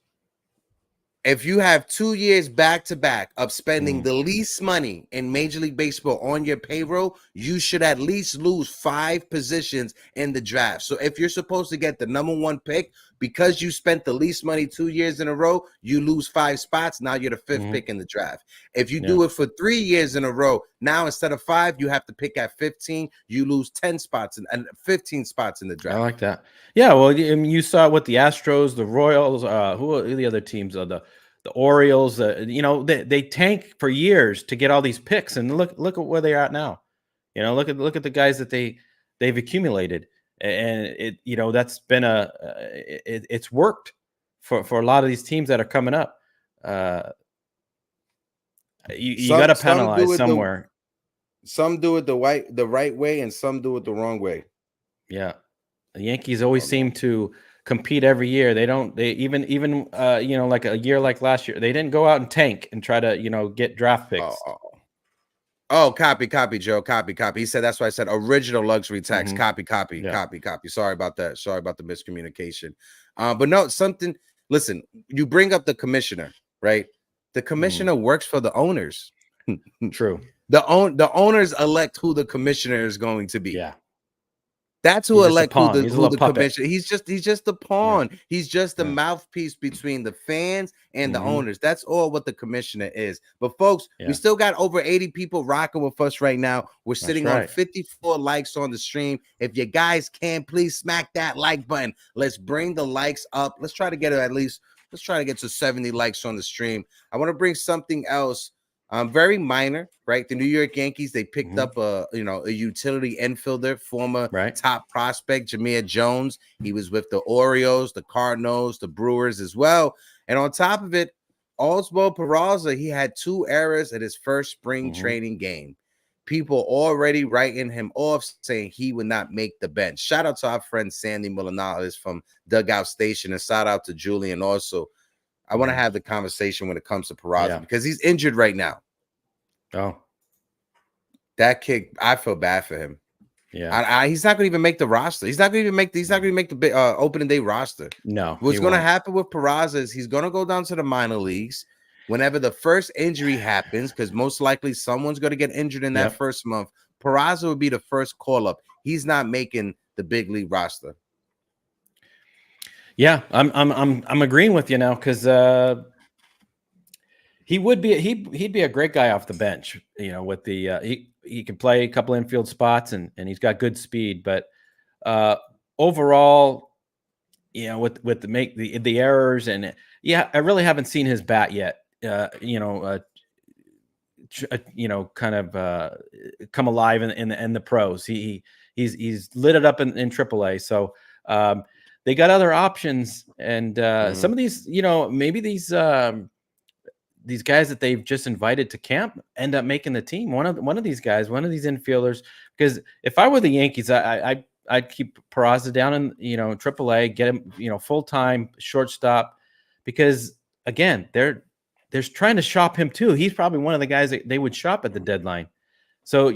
If you have 2 years back to back of spending the least money in Major League Baseball on your payroll, you should at least lose 5 positions in the draft. So if you're supposed to get the #1 pick, because you spent the least money 2 years in a row, you lose 5 spots. Now you're the 5th pick in the draft. If you do it for 3 years in a row, now instead of 5, you have to pick at 15. You lose 10 spots and 15 spots in the draft. I like that. Yeah, well, you saw it with the Astros, the Royals, who are the other teams, the Orioles. They tank for years to get all these picks, and look at where they are at now. Look at the guys that they've accumulated, and that's been it's worked for a lot of these teams that are coming up. You got to penalize somewhere. Some do it the right way, and some do it the wrong way. Yeah, the Yankees always seem to compete every year. They even like a year like last year, they didn't go out and tank and try to get draft picks. Copy, Joe. Copy. He said that's why I said original luxury tax. Copy. Sorry about that. Sorry about the miscommunication. But no, something. Listen, you bring up the commissioner, right? The commissioner works for the owners. True. The owners elect who the commissioner is going to be. Yeah. That's who elect who the commissioner. He's just the pawn. Yeah. He's just the mouthpiece between the fans and the owners. That's all what the commissioner is. But folks, we still got over 80 people rocking with us right now. We're sitting on 54 likes on the stream. If you guys can, please smack that like button. Let's bring the likes up. Let's try to get to 70 likes on the stream. I want to bring something else. Very minor, right? The New York Yankees, they picked up a utility infielder, former top prospect, Jameer Jones. He was with the Orioles, the Cardinals, the Brewers as well. And on top of it, Oswald Peraza, he had 2 errors at his first spring training game. People already writing him off, saying he would not make the bench. Shout out to our friend Sandy Mulinales from Dugout Station, and shout out to Julian also. I want to have the conversation when it comes to Peraza because he's injured right now. Oh, that kid! I feel bad for him. Yeah, he's not going to even make the roster. He's not going to make the opening day roster. No, what's going to happen with Peraza is he's going to go down to the minor leagues whenever the first injury happens, because most likely someone's going to get injured in that first month. Peraza will be the first call up. He's not making the big league roster. Yeah, I'm agreeing with you now because He would be he'd be a great guy off the bench, with the he can play a couple infield spots and he's got good speed, but overall, with the errors and I really haven't seen his bat yet. Kind of come alive in the pros. He's lit it up in AAA. So they got other options, and some of these, maybe these guys that they've just invited to camp end up making the team. One of these guys, one of these infielders. Because if I were the Yankees, I'd keep Peraza down in AAA, get him full time shortstop, because again they're trying to shop him too. He's probably one of the guys that they would shop at the deadline. So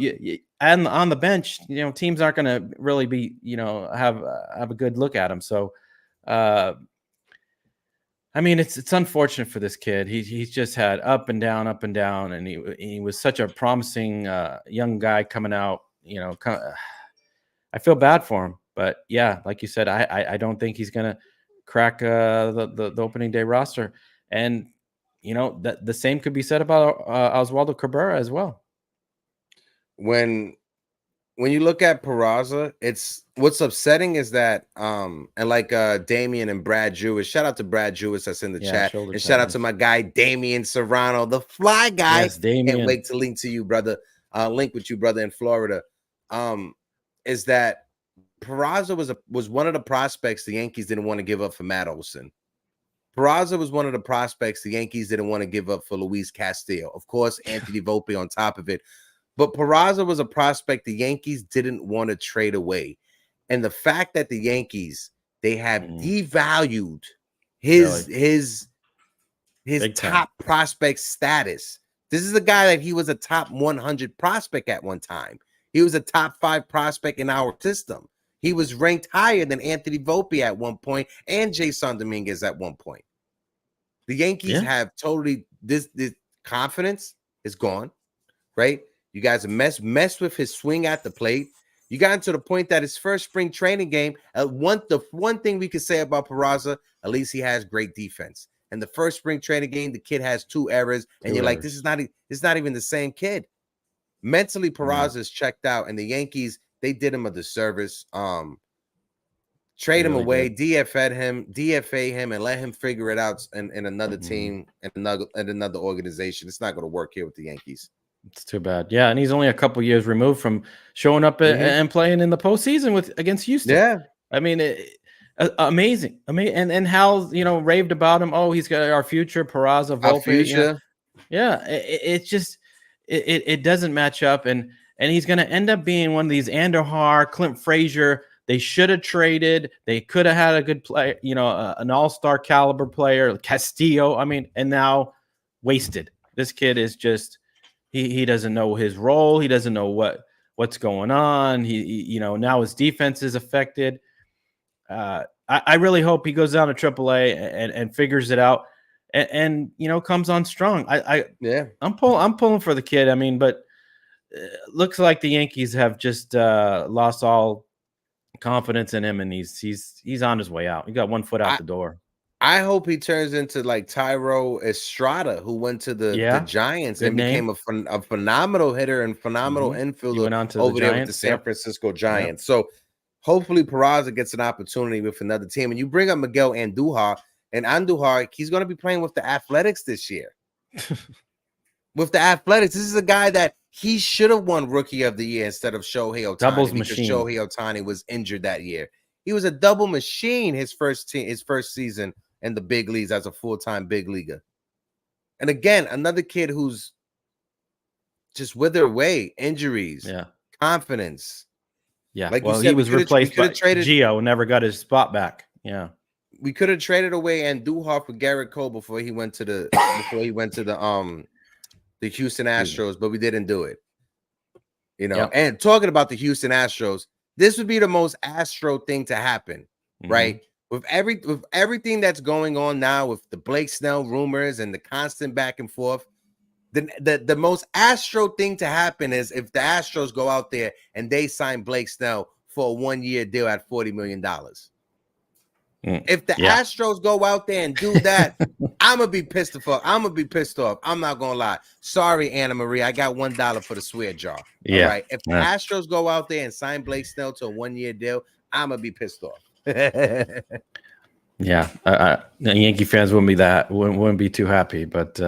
and on the bench, teams aren't going to really be have a good look at him. So I mean, it's unfortunate for this kid. He's just had up and down, and he was such a promising young guy coming out. I feel bad for him, but yeah, like you said, I don't think he's gonna crack the opening day roster, and that the same could be said about Oswaldo Cabrera as well. When you look at Peraza, it's what's upsetting is that and like Damian and Brad Jewis, shout out to Brad Jewis that's in the chat, and shout out to my guy Damian Serrano, the fly guy. Yes, Damian. Can't wait to link to you, brother. Link with you, brother, in Florida. Is that Peraza was one of the prospects the Yankees didn't want to give up for Matt Olson. Peraza was one of the prospects the Yankees didn't want to give up for Luis Castillo. Of course, Anthony Volpe on top of it. But Peraza was a prospect the Yankees didn't want to trade away. And the fact that the Yankees, they have devalued his top prospect status. This is a guy that he was a top 100 prospect at one time. He was a top 5 prospect in our system. He was ranked higher than Anthony Volpe at one point and Jason Dominguez at one point. The Yankees have totally this confidence is gone, right? You guys messed with his swing at the plate. You got into the point that his first spring training game, the one thing we could say about Peraza, at least he has great defense. And the first spring training game, the kid has 2 errors, and you're like, this is not even the same kid. Mentally, Peraza is checked out, and the Yankees, they did him a disservice. Trade him away, DFA him, and let him figure it out in another team and another organization. It's not going to work here with the Yankees. It's too bad. Yeah, and he's only a couple years removed from showing up and playing in the postseason against Houston. Yeah, I mean, amazing. And Hal, raved about him. Oh, he's got our future, Peraza, Volpe. Our future. Yeah, it's just it doesn't match up, and he's going to end up being one of these Andujar, Clint Frazier. They should have traded. They could have had a good play, an all-star caliber player, Castillo. I mean, and now wasted. This kid is just. He doesn't know his role. He doesn't know what's going on. He now his defense is affected. I really hope he goes down to AAA and figures it out and comes on strong. I'm pulling for the kid. I mean, but looks like the Yankees have just lost all confidence in him, and he's on his way out. He got one foot out the door. I hope he turns into like Tyro Estrada, who went to the Giants and became a phenomenal hitter and phenomenal infielder over there with the San Francisco Giants. So hopefully Peraza gets an opportunity with another team. And you bring up Miguel Andujar, and Andujar, he's going to be playing with the Athletics this year. With the Athletics, this is a guy that he should have won Rookie of the Year instead of Shohei Ohtani. Doubles because machine. Shohei Ohtani was injured that year. He was a double machine his first season in the big leagues as a full-time big leaguer. And again, another kid who's just withered away, injuries, confidence. Yeah, like well, he was replaced by Gio, never got his spot back. Yeah, we could have traded away Andujar for Garrett Cole before he went to the Houston Astros, but we didn't do it. And talking about the Houston Astros, this would be the most Astro thing to happen, right? With everything that's going on now with the Blake Snell rumors and the constant back and forth, the most Astro thing to happen is if the Astros go out there and they sign Blake Snell for a 1-year deal at $40 million. If the Astros go out there and do that, I'm gonna be pissed off. I'm gonna be pissed off. I'm not gonna lie. Sorry, Anna Marie. I got $1 for the swear jar. All right. If the Astros go out there and sign Blake Snell to a 1-year deal, I'm gonna be pissed off. Yankee fans wouldn't be too happy. But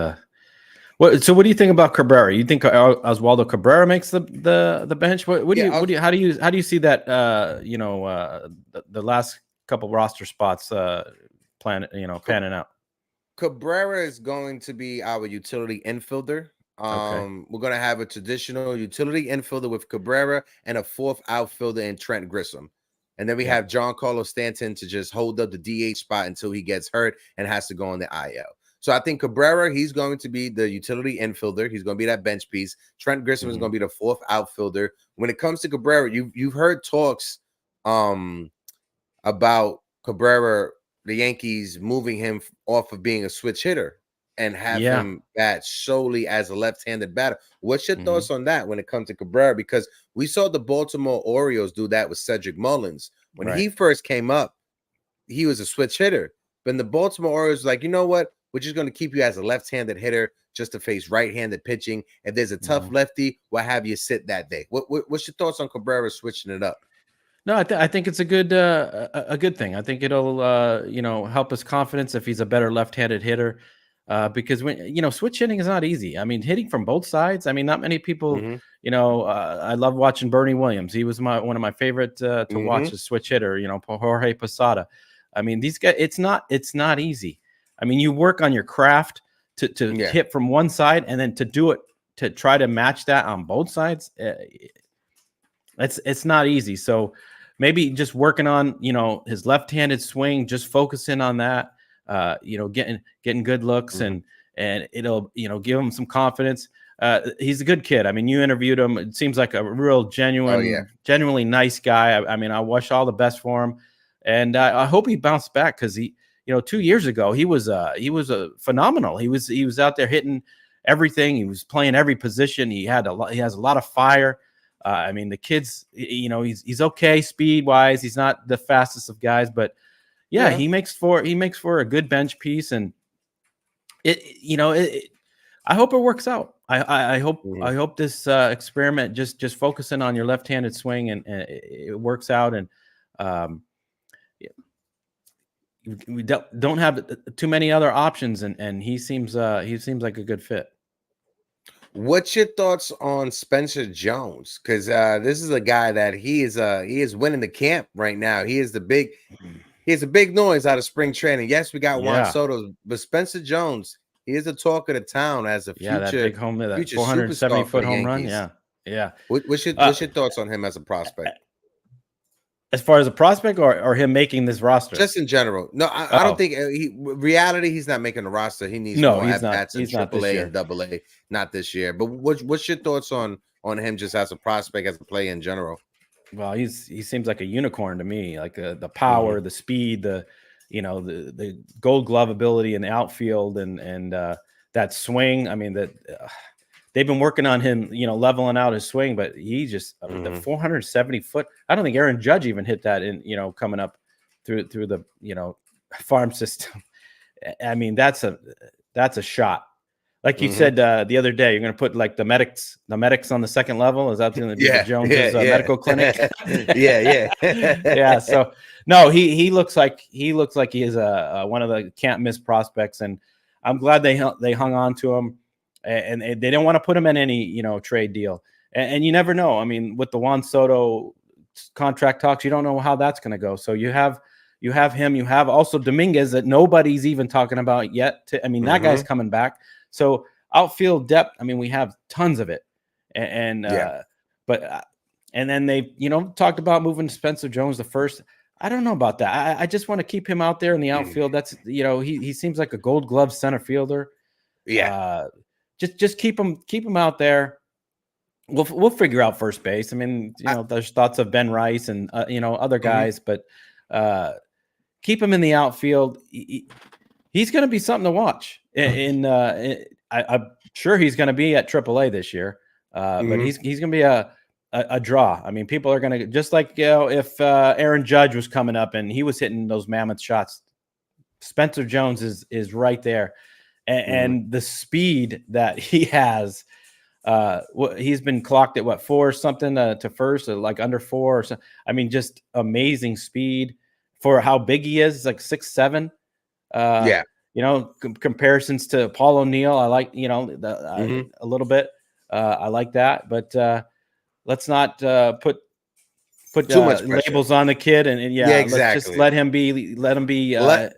what do you think about Cabrera? You think Oswaldo Cabrera makes the bench? How do you see that? The last couple roster spots panning out. Cabrera is going to be our utility infielder. We're going to have a traditional utility infielder with Cabrera and a fourth outfielder in Trent Grissom. And then we have Giancarlo Stanton to just hold up the DH spot until he gets hurt and has to go on the IL. So I think Cabrera, he's going to be the utility infielder. He's going to be that bench piece. Trent Grissom is going to be the fourth outfielder. When it comes to Cabrera, you've heard talks about Cabrera, the Yankees moving him off of being a switch hitter and have him bat solely as a left-handed batter. What's your thoughts on that when it comes to Cabrera? Because we saw the Baltimore Orioles do that with Cedric Mullins. When he first came up, he was a switch hitter. But the Baltimore Orioles were like, you know what? We're just going to keep you as a left-handed hitter just to face right-handed pitching. If there's a tough lefty, we'll have you sit that day. What's your thoughts on Cabrera switching it up? No, I think it's a good thing. I think it'll help his confidence if he's a better left-handed hitter, because when switch hitting is not easy. I mean, hitting from both sides. I mean, not many people. I love watching Bernie Williams. He was one of my favorite to watch as switch hitter. Jorge Posada. I mean, these guys. It's not easy. I mean, you work on your craft to hit from one side and then to do it to try to match that on both sides. It's not easy. So maybe just working on, his left-handed swing, just focusing on that, getting good looks and it'll, give him some confidence. He's a good kid. I mean, you interviewed him. It seems like a real genuinely nice guy. I mean, I wish all the best for him. And I hope he bounced back because 2 years ago, he was a phenomenal. He was out there hitting everything. He was playing every position. He has a lot of fire. I mean, the kid's, he's okay speed wise. He's not the fastest of guys, but he makes for a good bench piece. And I hope it works out. I hope this experiment just focusing on your left-handed swing and it works out. And we don't have too many other options. And he seems like a good fit. What's your thoughts on Spencer Jones? Because this is a guy that he is winning the camp right now. He is a big noise out of spring training. Yes, we got Juan Soto, but Spencer Jones, he is the talk of the town as a future, that big home, that 470-foot home run. Yeah. What's your thoughts on him as a prospect? As far as a prospect or him making this roster? Just in general. No, I don't think he's not making the roster. He needs more at-bats in AAA and AA. Not this year. But what's your thoughts on him just as a prospect, as a player in general? Well, he seems like a unicorn to me. Like the power, the speed, the Gold Glove ability in the outfield and that swing. I mean they've been working on him, leveling out his swing, but he just the 470-foot. I don't think Aaron Judge even hit that in, coming up through the, farm system. I mean, that's a shot. Like you said the other day, you're going to put like the medics on the second level. Is that going to be the Jones medical clinic? Yeah. So no, he looks like he is one of the can't miss prospects, and I'm glad they hung on to him. And they didn't want to put him in any, trade deal. And you never know. I mean, with the Juan Soto contract talks, you don't know how that's going to go. So you have him. You have also Dominguez that nobody's even talking about yet. That guy's coming back. So outfield depth, I mean, we have tons of it. And then they, talked about moving Spencer Jones the first. I don't know about that. I just want to keep him out there in the outfield. That's, he seems like a Gold Glove center fielder. Yeah. Just keep him out there. We'll figure out first base. I mean, there's thoughts of Ben Rice and other guys, but keep him in the outfield. He's going to be something to watch. I'm sure he's going to be at AAA this year, but he's going to be a a draw. I mean, people are going to, just like, if Aaron Judge was coming up and he was hitting those mammoth shots, Spencer Jones is right there. And the speed that he has, he's been clocked at 4 something to first, or like under 4 or so. I mean, just amazing speed for how big he is. It's like 6'7". Comparisons to Paul O'Neill, I like, a little bit. I like that, but let's not put too much labels on the kid, and exactly. Let's just let him be let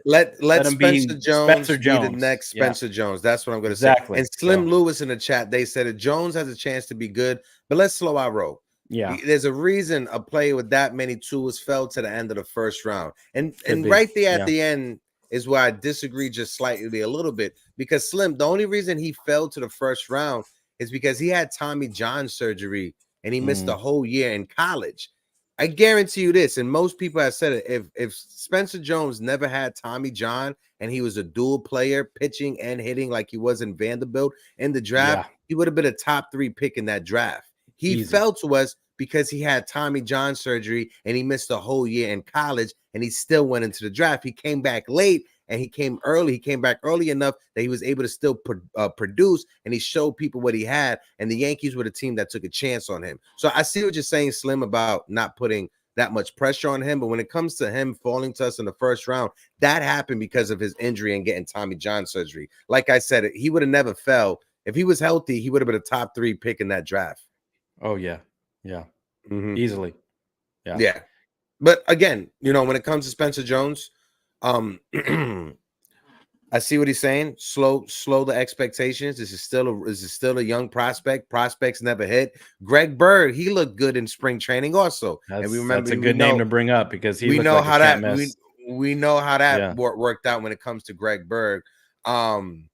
Spencer Jones be the next Spencer Jones. That's what I'm going to say. And Slim Lewis in the chat, they said that Jones has a chance to be good, but let's slow our roll. Yeah, there's a reason a player with that many tools fell to the end of the first round, and right there at the end is where I disagree just slightly a little bit, because Slim, the only reason he fell to the first round is because he had Tommy John surgery and he missed the whole year in college. I guarantee you this, and most people have said it, if Spencer Jones never had Tommy John and he was a dual player, pitching and hitting like he was in Vanderbilt in the draft, he would have been a top 3 pick in that draft. He fell to us because he had Tommy John surgery and he missed a whole year in college, and he still went into the draft. He came back late and he came early. He came back early enough that he was able to still produce, and he showed people what he had, and the Yankees were the team that took a chance on him. So I see what you're saying, Slim, about not putting that much pressure on him, but when it comes to him falling to us in the first round, that happened because of his injury and getting Tommy John surgery. Like I said, he would have never fell. If he was healthy, he would have been a top 3 pick in that draft. Oh, yeah. Yeah. Easily. Yeah. Yeah. But again, when it comes to Spencer Jones, I see what he's saying. Slow the expectations. This is still a young prospect. Prospects never hit. Greg Bird, he looked good in spring training also. And we remember that's a good name to bring up, because we know how that we know how that worked out when it comes to Greg Bird. So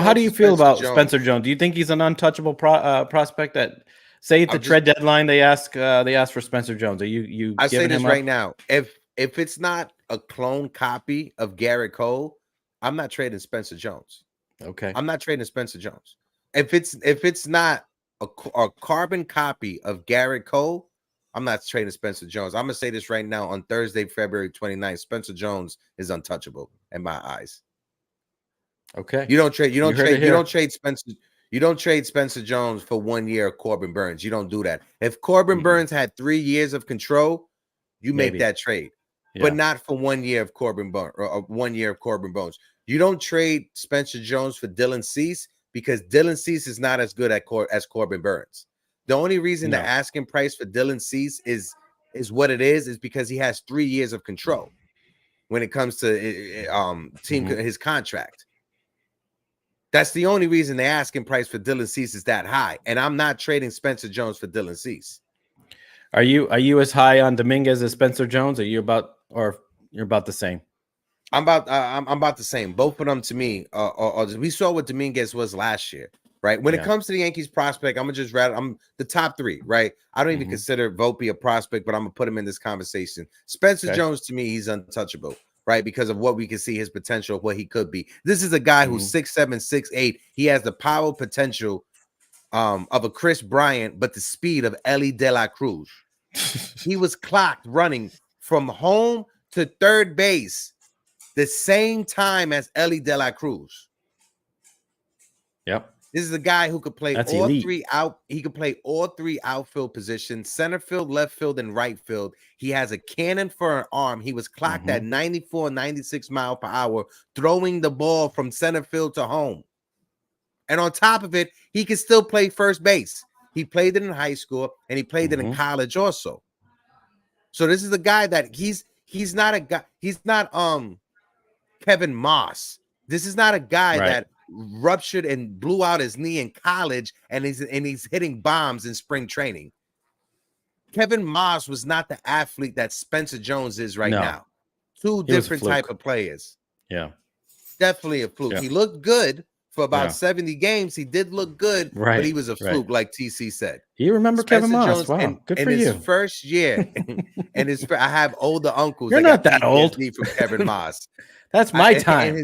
how do you feel about Spencer Jones? Do you think he's an untouchable prospect that, say, at the trade deadline they ask for Spencer Jones? Are you I say this right now. If it's not a clone copy of Garrett Cole, I'm not trading Spencer Jones. Okay. I'm not trading Spencer Jones. If it's not a carbon copy of Garrett Cole, I'm not trading Spencer Jones. I'm gonna say this right now on Thursday, February 29th. Spencer Jones is untouchable in my eyes. Okay. You don't trade Spencer Jones for 1 year of Corbin Burns. You don't do that. If Corbin Burns had 3 years of control, you make that trade, but not for 1 year of Corbin Burns or 1 year of Corbin Burns. You don't trade Spencer Jones for Dylan Cease, because Dylan Cease is not as good as Corbin Burns. The only reason the asking price for Dylan Cease is what it is because he has 3 years of control when it comes to his contract. That's the only reason the asking price for Dylan Cease is that high, and I'm not trading Spencer Jones for Dylan Cease. Are you as high on Dominguez as Spencer Jones? Or you're about the same? I'm about the same. Both of them to me we saw what Dominguez was last year, right? When it comes to the Yankees prospect, I'm the top 3, right? I don't even consider Volpe a prospect, but I'm gonna put him in this conversation. Spencer Jones, to me, he's untouchable, right? Because of what we can see his potential, what he could be. This is a guy who's 6'7", 6'8". He has the power potential of a Chris Bryant, but the speed of Ellie De La Cruz. He was clocked running from home to third base the same time as Ellie De La Cruz. Yep. This is a guy who could play elite. 3 out. He could play all 3 outfield positions: center field, left field, and right field. He has a cannon for an arm. He was clocked at 94, 96 miles per hour, throwing the ball from center field to home. And on top of it, he can still play first base. He played it in high school and he played it in college also. So this is a guy that he's not a guy. He's not Kevin Moss. This is not a guy that ruptured and blew out his knee in college and he's hitting bombs in spring training. Kevin Moss was not the athlete that Spencer Jones is right now. 2 different type of players. Yeah. Definitely a fluke. He looked good for about 70 games. He did look good, but he was a fluke, like TC said. You remember Spencer Kevin Moss? Jones, wow, good for you. In his first year, and I have older uncles. You're not that old. From Kevin Moss. That's my time.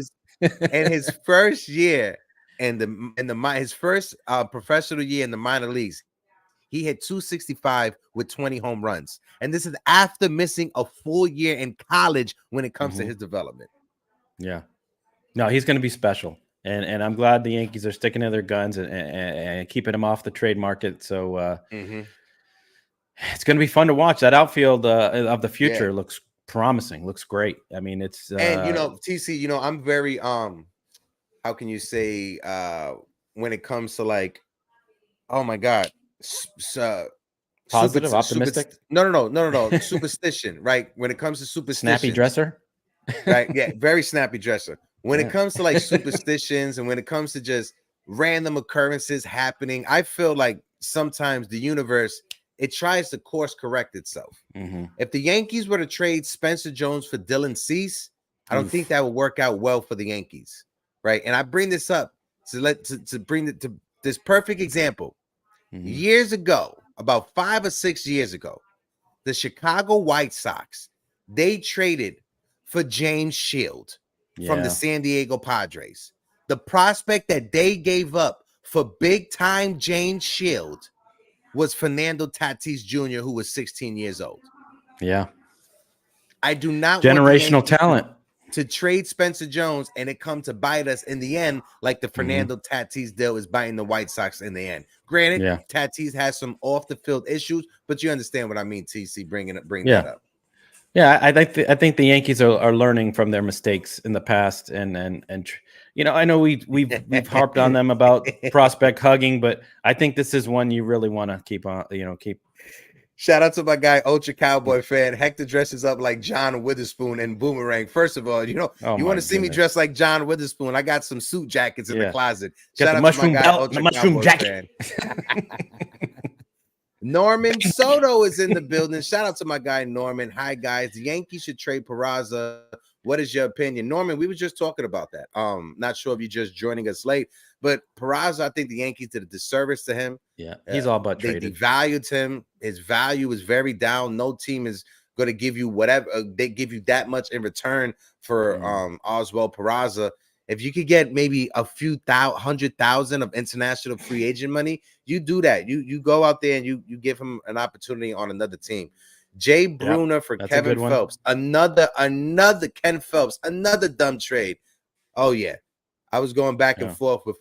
In his first year, his first professional year in the minor leagues, he hit 265 with 20 home runs. And this is after missing a full year in college when it comes to his development. Yeah. No, he's going to be special. And I'm glad the Yankees are sticking to their guns and keeping him off the trade market. So it's going to be fun to watch. That outfield of the future looks promising, looks great. I mean, it's and TC, I'm very how can you say when it comes to like, oh my God, positive, optimistic? No. Superstition, right? When it comes to superstition, snappy dresser, right? Yeah, very snappy dresser. When it comes to like superstitions and when it comes to just random occurrences happening, I feel like sometimes the universe, it tries to course correct itself. If the Yankees were to trade Spencer Jones for Dylan Cease, I don't think that would work out well for the Yankees, right? And I bring this up to bring it to this perfect example. Years ago, about 5 or 6 years ago, the Chicago White Sox, they traded for James Shield from the San Diego Padres. The prospect that they gave up for big-time James Shield was Fernando Tatis Jr., who was 16 years old. Yeah. I do not generational want the talent to trade Spencer Jones and it come to bite us in the end, like the Fernando Tatis deal is biting the White Sox in the end. Granted, Tatis has some off-the-field issues, but you understand what I mean, TC, bring that up. Yeah, I think the Yankees are learning from their mistakes in the past, and I know we've harped on them about prospect hugging, but I think this is one you really want to keep on. Keep. Shout out to my guy, Ultra Cowboy fan. Hector dresses up like John Witherspoon and Boomerang. First of all, you want to see me dress like John Witherspoon? I got some suit jackets in the closet. Shout out to my guy, Ultra Cowboy fan. Norman Soto is in the building. Shout out to my guy, Norman. Hi, guys. The Yankees should trade Peraza. What is your opinion? Norman, we were just talking about that. Not sure if you're just joining us late, but Peraza, I think the Yankees did a disservice to him. Yeah, he's all but traded. They devalued him. His value is very down. No team is going to give you whatever. They give you that much in return for Oswald Peraza. If you could get maybe a few 100,000 of international free agent money, you do that. You go out there and you give him an opportunity on another team. Jay Bruner for Kevin Phelps. Another Ken Phelps. Another dumb trade. Oh yeah, I was going back and forth with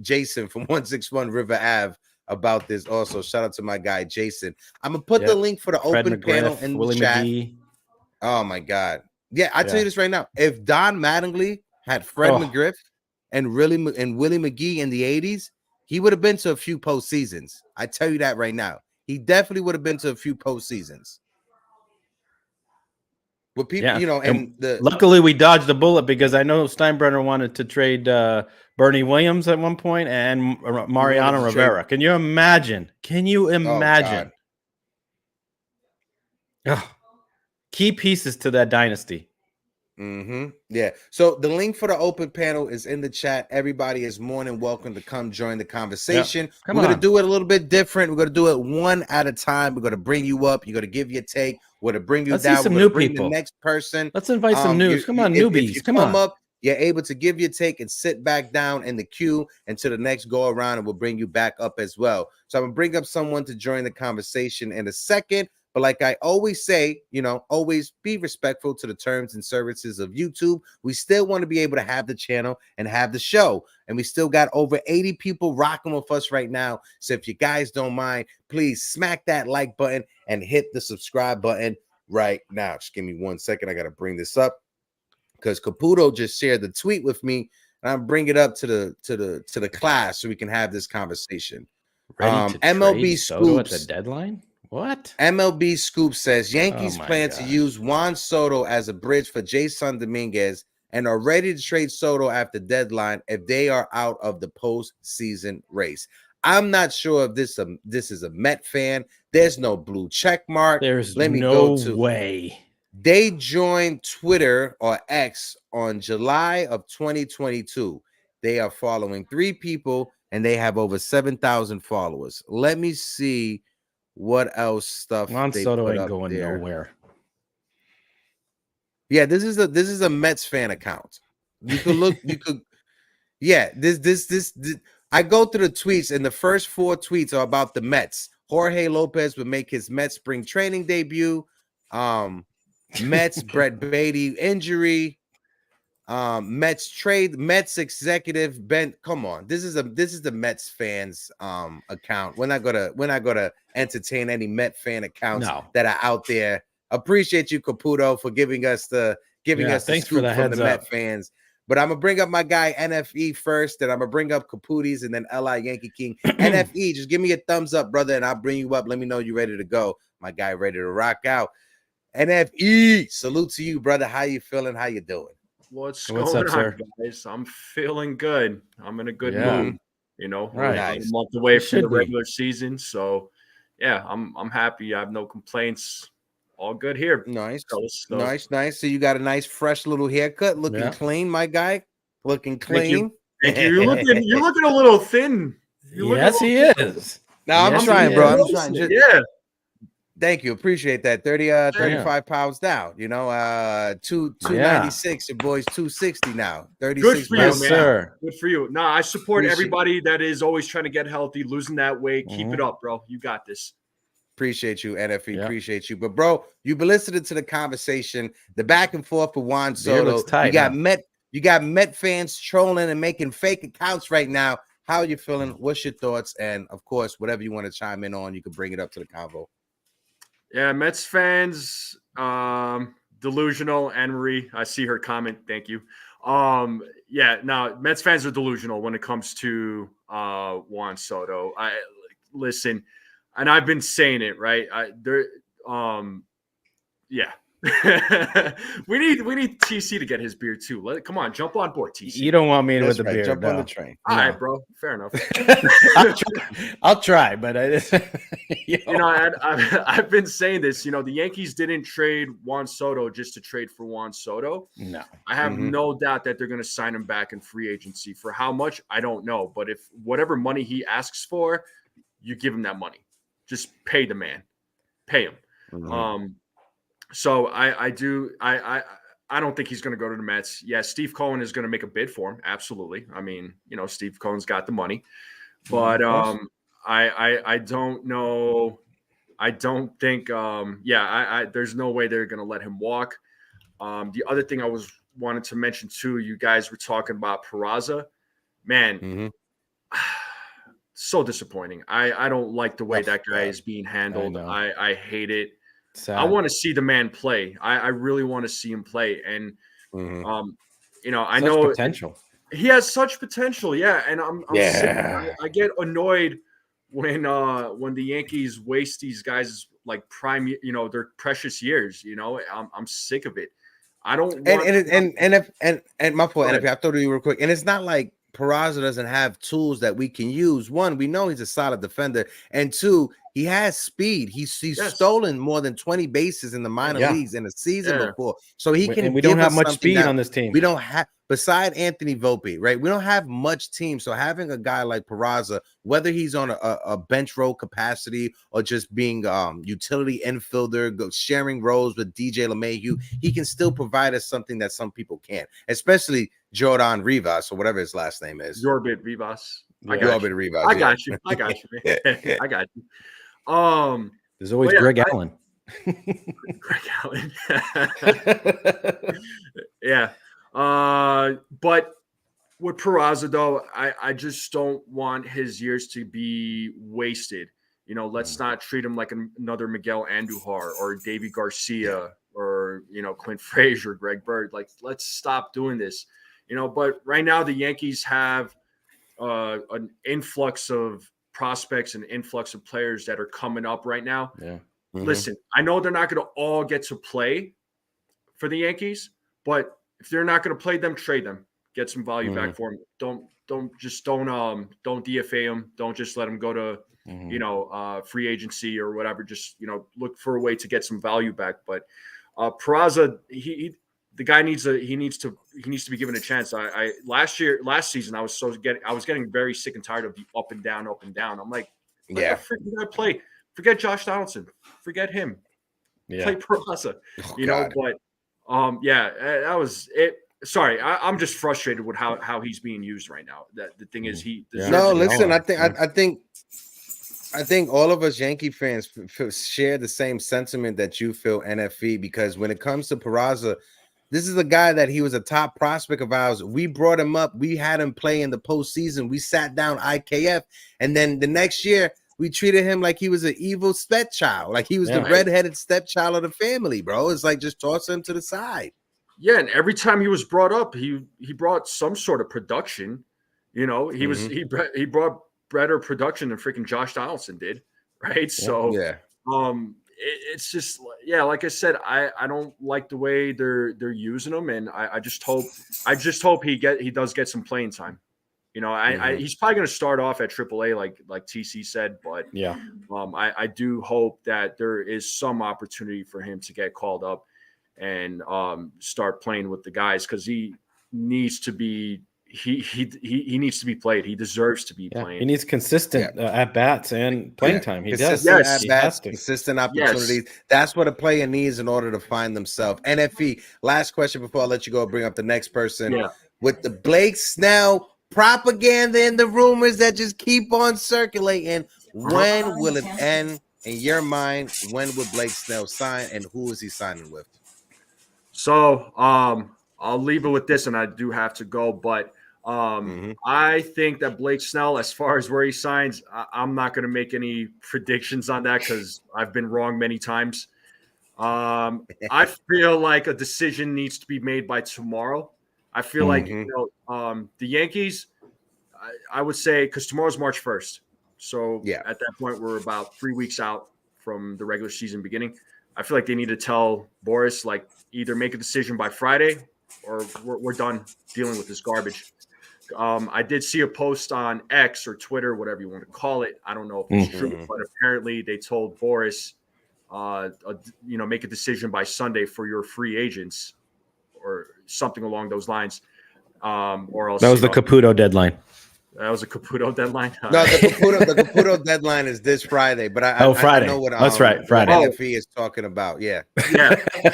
Jason from 161 River Ave about this. Also, shout out to my guy Jason. I'm gonna put the link for the open panel in the chat. McGee. Oh my God. Yeah, I tell you this right now. If Don Mattingly had Fred McGriff and Willie McGee in the 80s, he would have been to a few postseasons. I tell you that right now. He definitely would have been to a few postseasons. With people, and luckily we dodged the bullet because I know Steinbrenner wanted to trade Bernie Williams at one point and Mariano Rivera. Can you imagine? Key pieces to that dynasty. Yeah. So the link for the open panel is in the chat. Everybody is more than welcome to come join the conversation. We're going to do it a little bit different. We're going to do it one at a time. We're going to bring you up. You're going to give your take. We're going to bring you down. Some new people. The next person. Let's invite some news. Come on, newbies. If you come up, you're able to give your take and sit back down in the queue until the next go around, and we'll bring you back up as well. So I'm going to bring up someone to join the conversation in a second. But like I always say, always be respectful to the terms and services of YouTube. We still want to be able to have the channel and have the show. And we still got over 80 people rocking with us right now. So if you guys don't mind, please smack that like button and hit the subscribe button right now. Just give me 1 second. I got to bring this up because Caputo just shared the tweet with me. And I'm bringing it up to the class so we can have this conversation. Ready to MLB Soto at the deadline? What? MLB Scoop says Yankees plan to use Juan Soto as a bridge for Jason Dominguez and are ready to trade Soto after deadline if they are out of the postseason race. I'm not sure if this is a Met fan. There's no blue check mark. There's no way. They joined Twitter or X on July of 2022. They are following 3 people and they have over 7,000 followers. Let me see what else stuff Juan Soto ain't going there. nowhere. Yeah, this is a Mets fan account. You could look. This. I go through the tweets, and the first 4 tweets are about the Mets. Jorge Lopez would make his Mets spring training debut. Mets Brett Beatty injury. Mets executive Ben. Come on, this is the Mets fans account. We're not gonna entertain any Met fan accounts that are out there. Appreciate you, Caputo, for giving us the scoop from the Met fans. But I'm gonna bring up my guy NFE first, and I'm gonna bring up Caputis and then LI Yankee King. NFE, just give me a thumbs up, brother, and I'll bring you up. Let me know you're ready to go. My guy ready to rock out. NFE, salute to you, brother. How you feeling? How you doing? What's going on, sir? Guys? I'm feeling good. I'm in a good mood. You know, we're a month away from the regular season, so yeah, I'm happy. I have no complaints. All good here. Nice. Nice. So you got a nice, fresh little haircut, looking clean, my guy. Looking clean. Thank you. You're looking a little thin. Yes, he is. No, I'm trying, bro. I'm trying. Yeah. Thank you. Appreciate that. 35 pounds down. You know, 296. Your boy's 260 now. 36. Good for you, man. Sir. Good for you. I support everybody that is always trying to get healthy, losing that weight. Keep it up, bro. You got this. Appreciate you, NFE. Appreciate you. But, bro, you've been listening to the conversation, the back and forth for Juan Soto. You got Met fans trolling and making fake accounts right now. How are you feeling? What's your thoughts? And, of course, whatever you want to chime in on, you can bring it up to the convo. Yeah, Mets fans, delusional. Anne-Marie, I see her comment. Thank you. Mets fans are delusional when it comes to Juan Soto. Listen, and I've been saying it, right? we need TC to get his beard too. Come on, jump on board, TC. You don't want me with the beard. Jump on the train. All right, bro. Fair enough. I'll try, but I've been saying this. The Yankees didn't trade Juan Soto just to trade for Juan Soto. No, I have no doubt that they're going to sign him back in free agency. For how much, I don't know. But if whatever money he asks for, you give him that money. Just pay the man. Pay him. So I don't think he's going to go to the Mets. Yeah, Steve Cohen is going to make a bid for him. Absolutely. I mean, Steve Cohen's got the money, but I don't know. I don't think. There's no way they're going to let him walk. The other thing I wanted to mention too. You guys were talking about Peraza, man. So disappointing. I don't like the way that guy is being handled. I hate it. Sad. I want to see the man play. I really want to see him play. And, I know potential. He has such potential. Yeah. And I'm sick. I get annoyed when the Yankees waste these guys like prime, their precious years, I'm sick of it. I don't want and my point, and I throw to you real quick. And it's not like Peraza doesn't have tools that we can use. One, we know he's a solid defender. And two, he has speed. He's stolen more than 20 bases in the minor leagues in a season before. So he can. And we don't have much speed on this team. We don't have, beside Anthony Volpe, right? We don't have much team. So having a guy like Peraza, whether he's on a bench row capacity or just being utility infielder, sharing roles with DJ LeMahieu, he can still provide us something that some people can't, especially Jordan Rivas or whatever his last name is. Yorbit Rivas. I got you. I got you. Man. I got you. There's always Greg Allen. Greg Allen. Yeah. But with Peraza, though, I just don't want his years to be wasted. Let's not treat him like another Miguel Andujar or Davy Garcia or, Clint Frazier, Greg Bird. Like, let's stop doing this. But right now the Yankees have an influx of prospects and influx of players that are coming up right now. Yeah. Listen, I know they're not going to all get to play for the Yankees, but if they're not going to play them, trade them, get some value back for them. Don't DFA them. Don't just let them go to, free agency or whatever. Just, look for a way to get some value back. But Peraza, the guy needs to be given a chance. Last season I was getting very sick and tired of the up and down. I'm like, let the freaking guy play. Forget Josh Donaldson. Forget him. Play Peraza. But that was it. Sorry, I'm just frustrated with how he's being used right now. That the thing is he. No, listen. I think I think all of us Yankee fans share the same sentiment that you feel, NFE, because when it comes to Peraza, this is a guy that he was a top prospect of ours. We brought him up. We had him play in the postseason. We sat down IKF, and then the next year we treated him like he was an evil stepchild, like he was the redheaded stepchild of the family, bro. It's like just toss him to the side. Yeah, and every time he was brought up, he brought some sort of production. You know, he brought better production than freaking Josh Donaldson did, right? So it's just, yeah, like I said, I don't like the way they're using him, and I just hope he does get some playing time. You know, he's probably going to start off at AAA, like TC said, but I do hope that there is some opportunity for him to get called up and start playing with the guys, because he needs to be. He needs to be played. He deserves to be playing. He needs consistent at bats and playing time. He consistent does. At bats, consistent opportunities. Yes. That's what a player needs in order to find themselves. NFE. Last question before I let you go. Bring up the next person. Yeah. With the Blake Snell propaganda and the rumors that just keep on circulating, when will it end in your mind? When will Blake Snell sign, and who is he signing with? So I'll leave it with this, and I do have to go, but I think that Blake Snell, as far as where he signs, I'm not going to make any predictions on that because I've been wrong many times. I feel like a decision needs to be made by tomorrow. I feel like the Yankees, I would say, because tomorrow's March 1st. So at that point, we're about 3 weeks out from the regular season beginning. I feel like they need to tell Boris, like, either make a decision by Friday or we're done dealing with this garbage. I did see a post on X or Twitter, whatever you want to call it. I don't know if it's true, but apparently they told Boris, make a decision by Sunday for your free agents or something along those lines. Or else that was the Caputo deadline. That was a Caputo deadline. No, the Caputo deadline is this Friday. But Friday. I know what that's right. Friday. NFE is talking about. Yeah.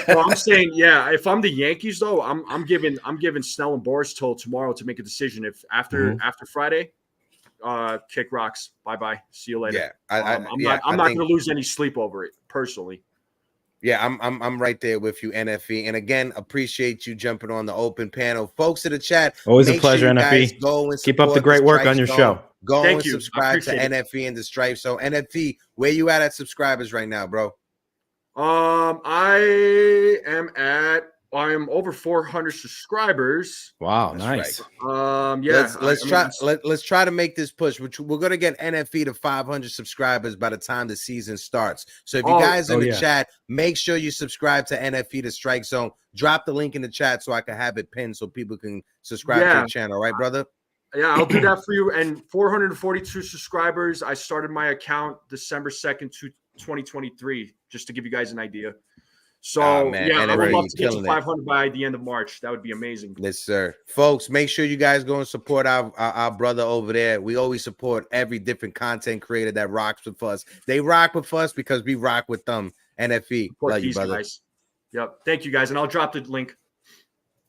Well, I'm saying, if I'm the Yankees, though, I'm giving Snell and Boris till tomorrow to make a decision. If after Friday, kick rocks. Bye. See you later. Yeah. I'm not going to lose any sleep over it personally. Yeah, I'm right there with you, NFE. And again, appreciate you jumping on the open panel. Folks in the chat, always a pleasure, NFE. Go and keep up the great work on your show. Go and subscribe to NFE and the Stripe. So NFE, where you at subscribers right now, bro? I am over 400 subscribers. Wow, nice. Right. Let's try to make this push. Which we're gonna get NFE to 500 subscribers by the time the season starts. So if you guys in the chat, make sure you subscribe to NFE the Strike Zone. Drop the link in the chat so I can have it pinned so people can subscribe to the channel. Right, brother? Yeah, I'll do that for you. And 442 subscribers. I started my account December 2nd, 2023, just to give you guys an idea. So, I would love to get to 500 by the end of March. That would be amazing. Yes, sir. Folks, make sure you guys go and support our brother over there. We always support every different content creator that rocks with us. They rock with us because we rock with them. NFE. Love you, brother. Guys. Yep. Thank you, guys. And I'll drop the link.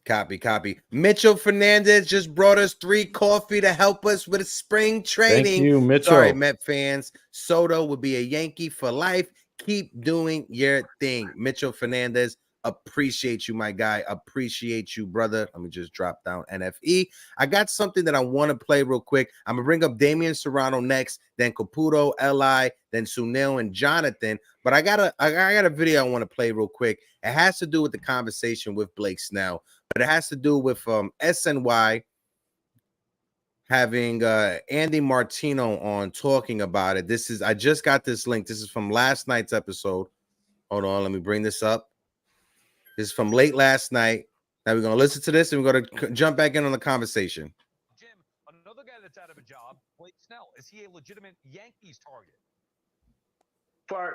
Copy. Mitchell Fernandez just brought us 3 coffee to help us with spring training. Thank you, Mitchell. Sorry, Met fans. Soto will be a Yankee for life. Keep doing your thing. Mitchell Fernandez, appreciate you, my guy. Appreciate you, brother. Let me just drop down NFE. I got something that I want to play real quick. I'm going to bring up Damian Serrano next, then Caputo, Li, then Sunil and Jonathan. But I got a video I want to play real quick. It has to do with the conversation with Blake Snell, but it has to do with SNY having Andy Martino on talking about it. I just got this link. This is from last night's episode. Hold on, let me bring this up. This is from late last night. Now we're going to listen to this and we're going to jump back in on the conversation. Jim, another guy that's out of a job, Blake Snell, is he a legitimate Yankees target?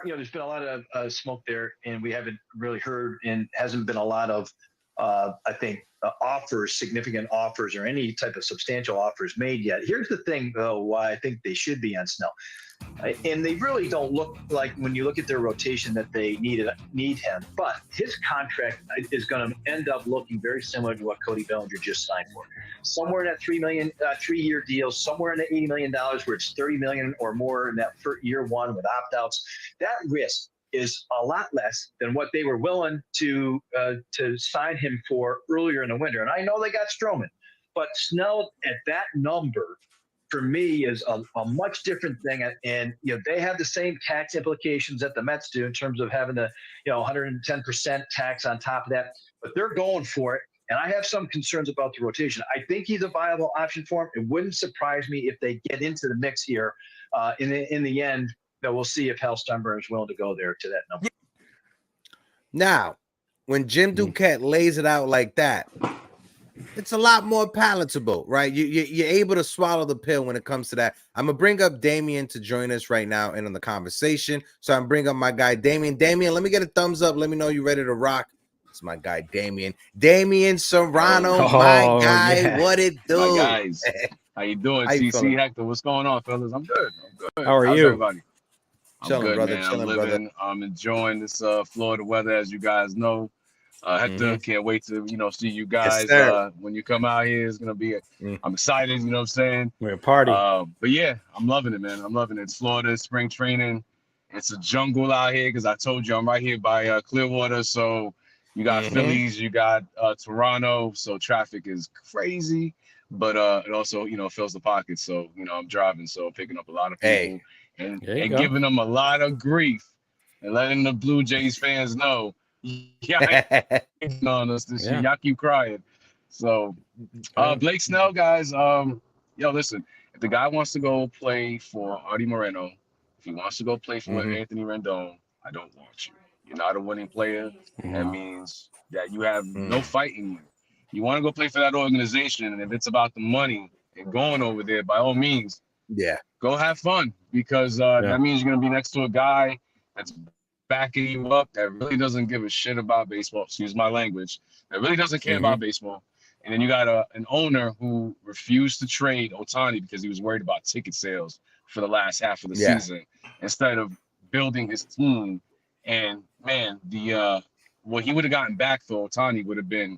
There's been a lot of smoke there, and we haven't really heard, and hasn't been a lot of, I think, offers, significant offers, or any type of substantial offers made yet. Here's the thing, though, why I think they should be on Snell. And they really don't look like, when you look at their rotation, that they need him. But his contract is going to end up looking very similar to what Cody Bellinger just signed for. Somewhere in that $3 million 3-year deal, somewhere in the $80 million where it's $30 million or more in that year one with opt-outs. That risk is a lot less than what they were willing to sign him for earlier in the winter. And I know they got Stroman, but Snell at that number, for me, is a much different thing. And, they have the same tax implications that the Mets do in terms of having the, 110% tax on top of that. But they're going for it. And I have some concerns about the rotation. I think he's a viable option for him. It wouldn't surprise me if they get into the mix here. In the end, we'll see if Hal Steinbrenner is willing to go there to that number. Now, when Jim Duquette lays it out like that, it's a lot more palatable, right? You're able to swallow the pill when it comes to that. I'm gonna bring up Damien to join us right now and on the conversation. So I'm bringing up my guy Damien. Damien, let me get a thumbs up. Let me know you're ready to rock. It's my guy Damien. Damien Serrano, my guy. Yeah. What it do? My guys. How you doing? TC, Hector, what's going on, fellas? I'm good. How are How's you? Everybody? I'm chilling, good, brother. man. Chilling, I'm living. brother. I'm enjoying this Florida weather, as you guys know. Hector, can't wait to see you guys when you come out here. It's gonna be. I'm excited. You know what I'm saying? We're a party. But yeah, I'm loving it, man. I'm loving it. It's Florida, spring training. It's a jungle out here because I told you I'm right here by Clearwater. So you got Phillies, you got Toronto. So traffic is crazy, but it also fills the pockets. So I'm driving, so picking up a lot of people and giving them a lot of grief and letting the Blue Jays fans know. On us this year. Y'all keep crying. So Blake Snell, guys, listen, if the guy wants to go play for Artie Moreno, if he wants to go play for Anthony Rendon, I don't want you. You're not a winning player. That means that you have no fight in you. You want to go play for that organization, and if it's about the money and going over there, by all means, go have fun, because that means you're going to be next to a guy that's backing you up, that really doesn't give a shit about baseball, excuse my language, that really doesn't care about baseball. And then you got an owner who refused to trade Ohtani because he was worried about ticket sales for the last half of the season, instead of building his team. And man, what he would have gotten back for Ohtani would have been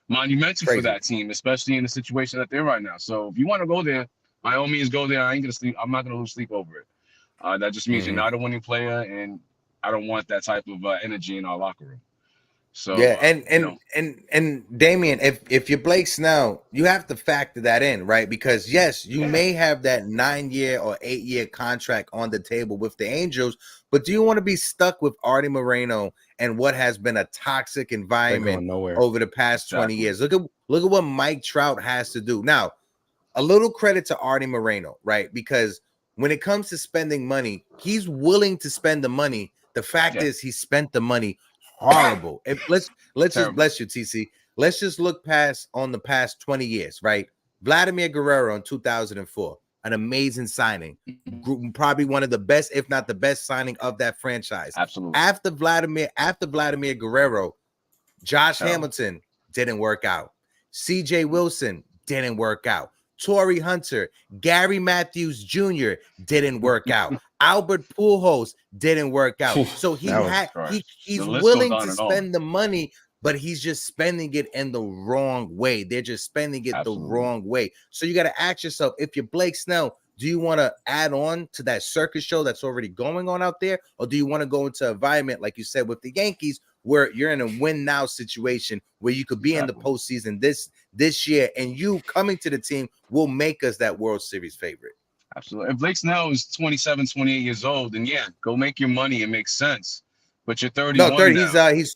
monumental for that team, especially in the situation that they're right now. So if you want to go there, by all means go there. I ain't gonna sleep. I'm not gonna lose sleep over it. That just means you're not a winning player, and I don't want that type of energy in our locker room. So and Damien, if you're Blake Snell, you have to factor that in, right? Because yes, you may have that 9-year or 8-year contract on the table with the Angels, but do you want to be stuck with Artie Moreno and what has been a toxic environment over the past 20 years? Look at what Mike Trout has to do. Now, a little credit to Artie Moreno, right? Because when it comes to spending money, he's willing to spend the money. The fact is, he spent the money horrible. Let's just bless you, TC. Let's just look on the past 20 years, right? Vladimir Guerrero in 2004, an amazing signing, probably one of the best, if not the best, signing of that franchise. Absolutely. After Vladimir Guerrero, Josh Hamilton didn't work out. C.J. Wilson didn't work out. Torrey Hunter, Gary Matthews Jr. didn't work out. Albert Pujols didn't work out. So he's willing to spend the money, but he's just spending it in the wrong way. They're just spending it the wrong way. So you got to ask yourself, if you're Blake Snell, do you want to add on to that circus show that's already going on out there? Or do you want to go into an environment, like you said, with the Yankees, where you're in a win now situation where you could be in the postseason this year, and you coming to the team will make us that World Series favorite? Absolutely. If Blake Snell is 27, 28 years old, then go make your money. It makes sense. But you're 31 No, 30, now. He's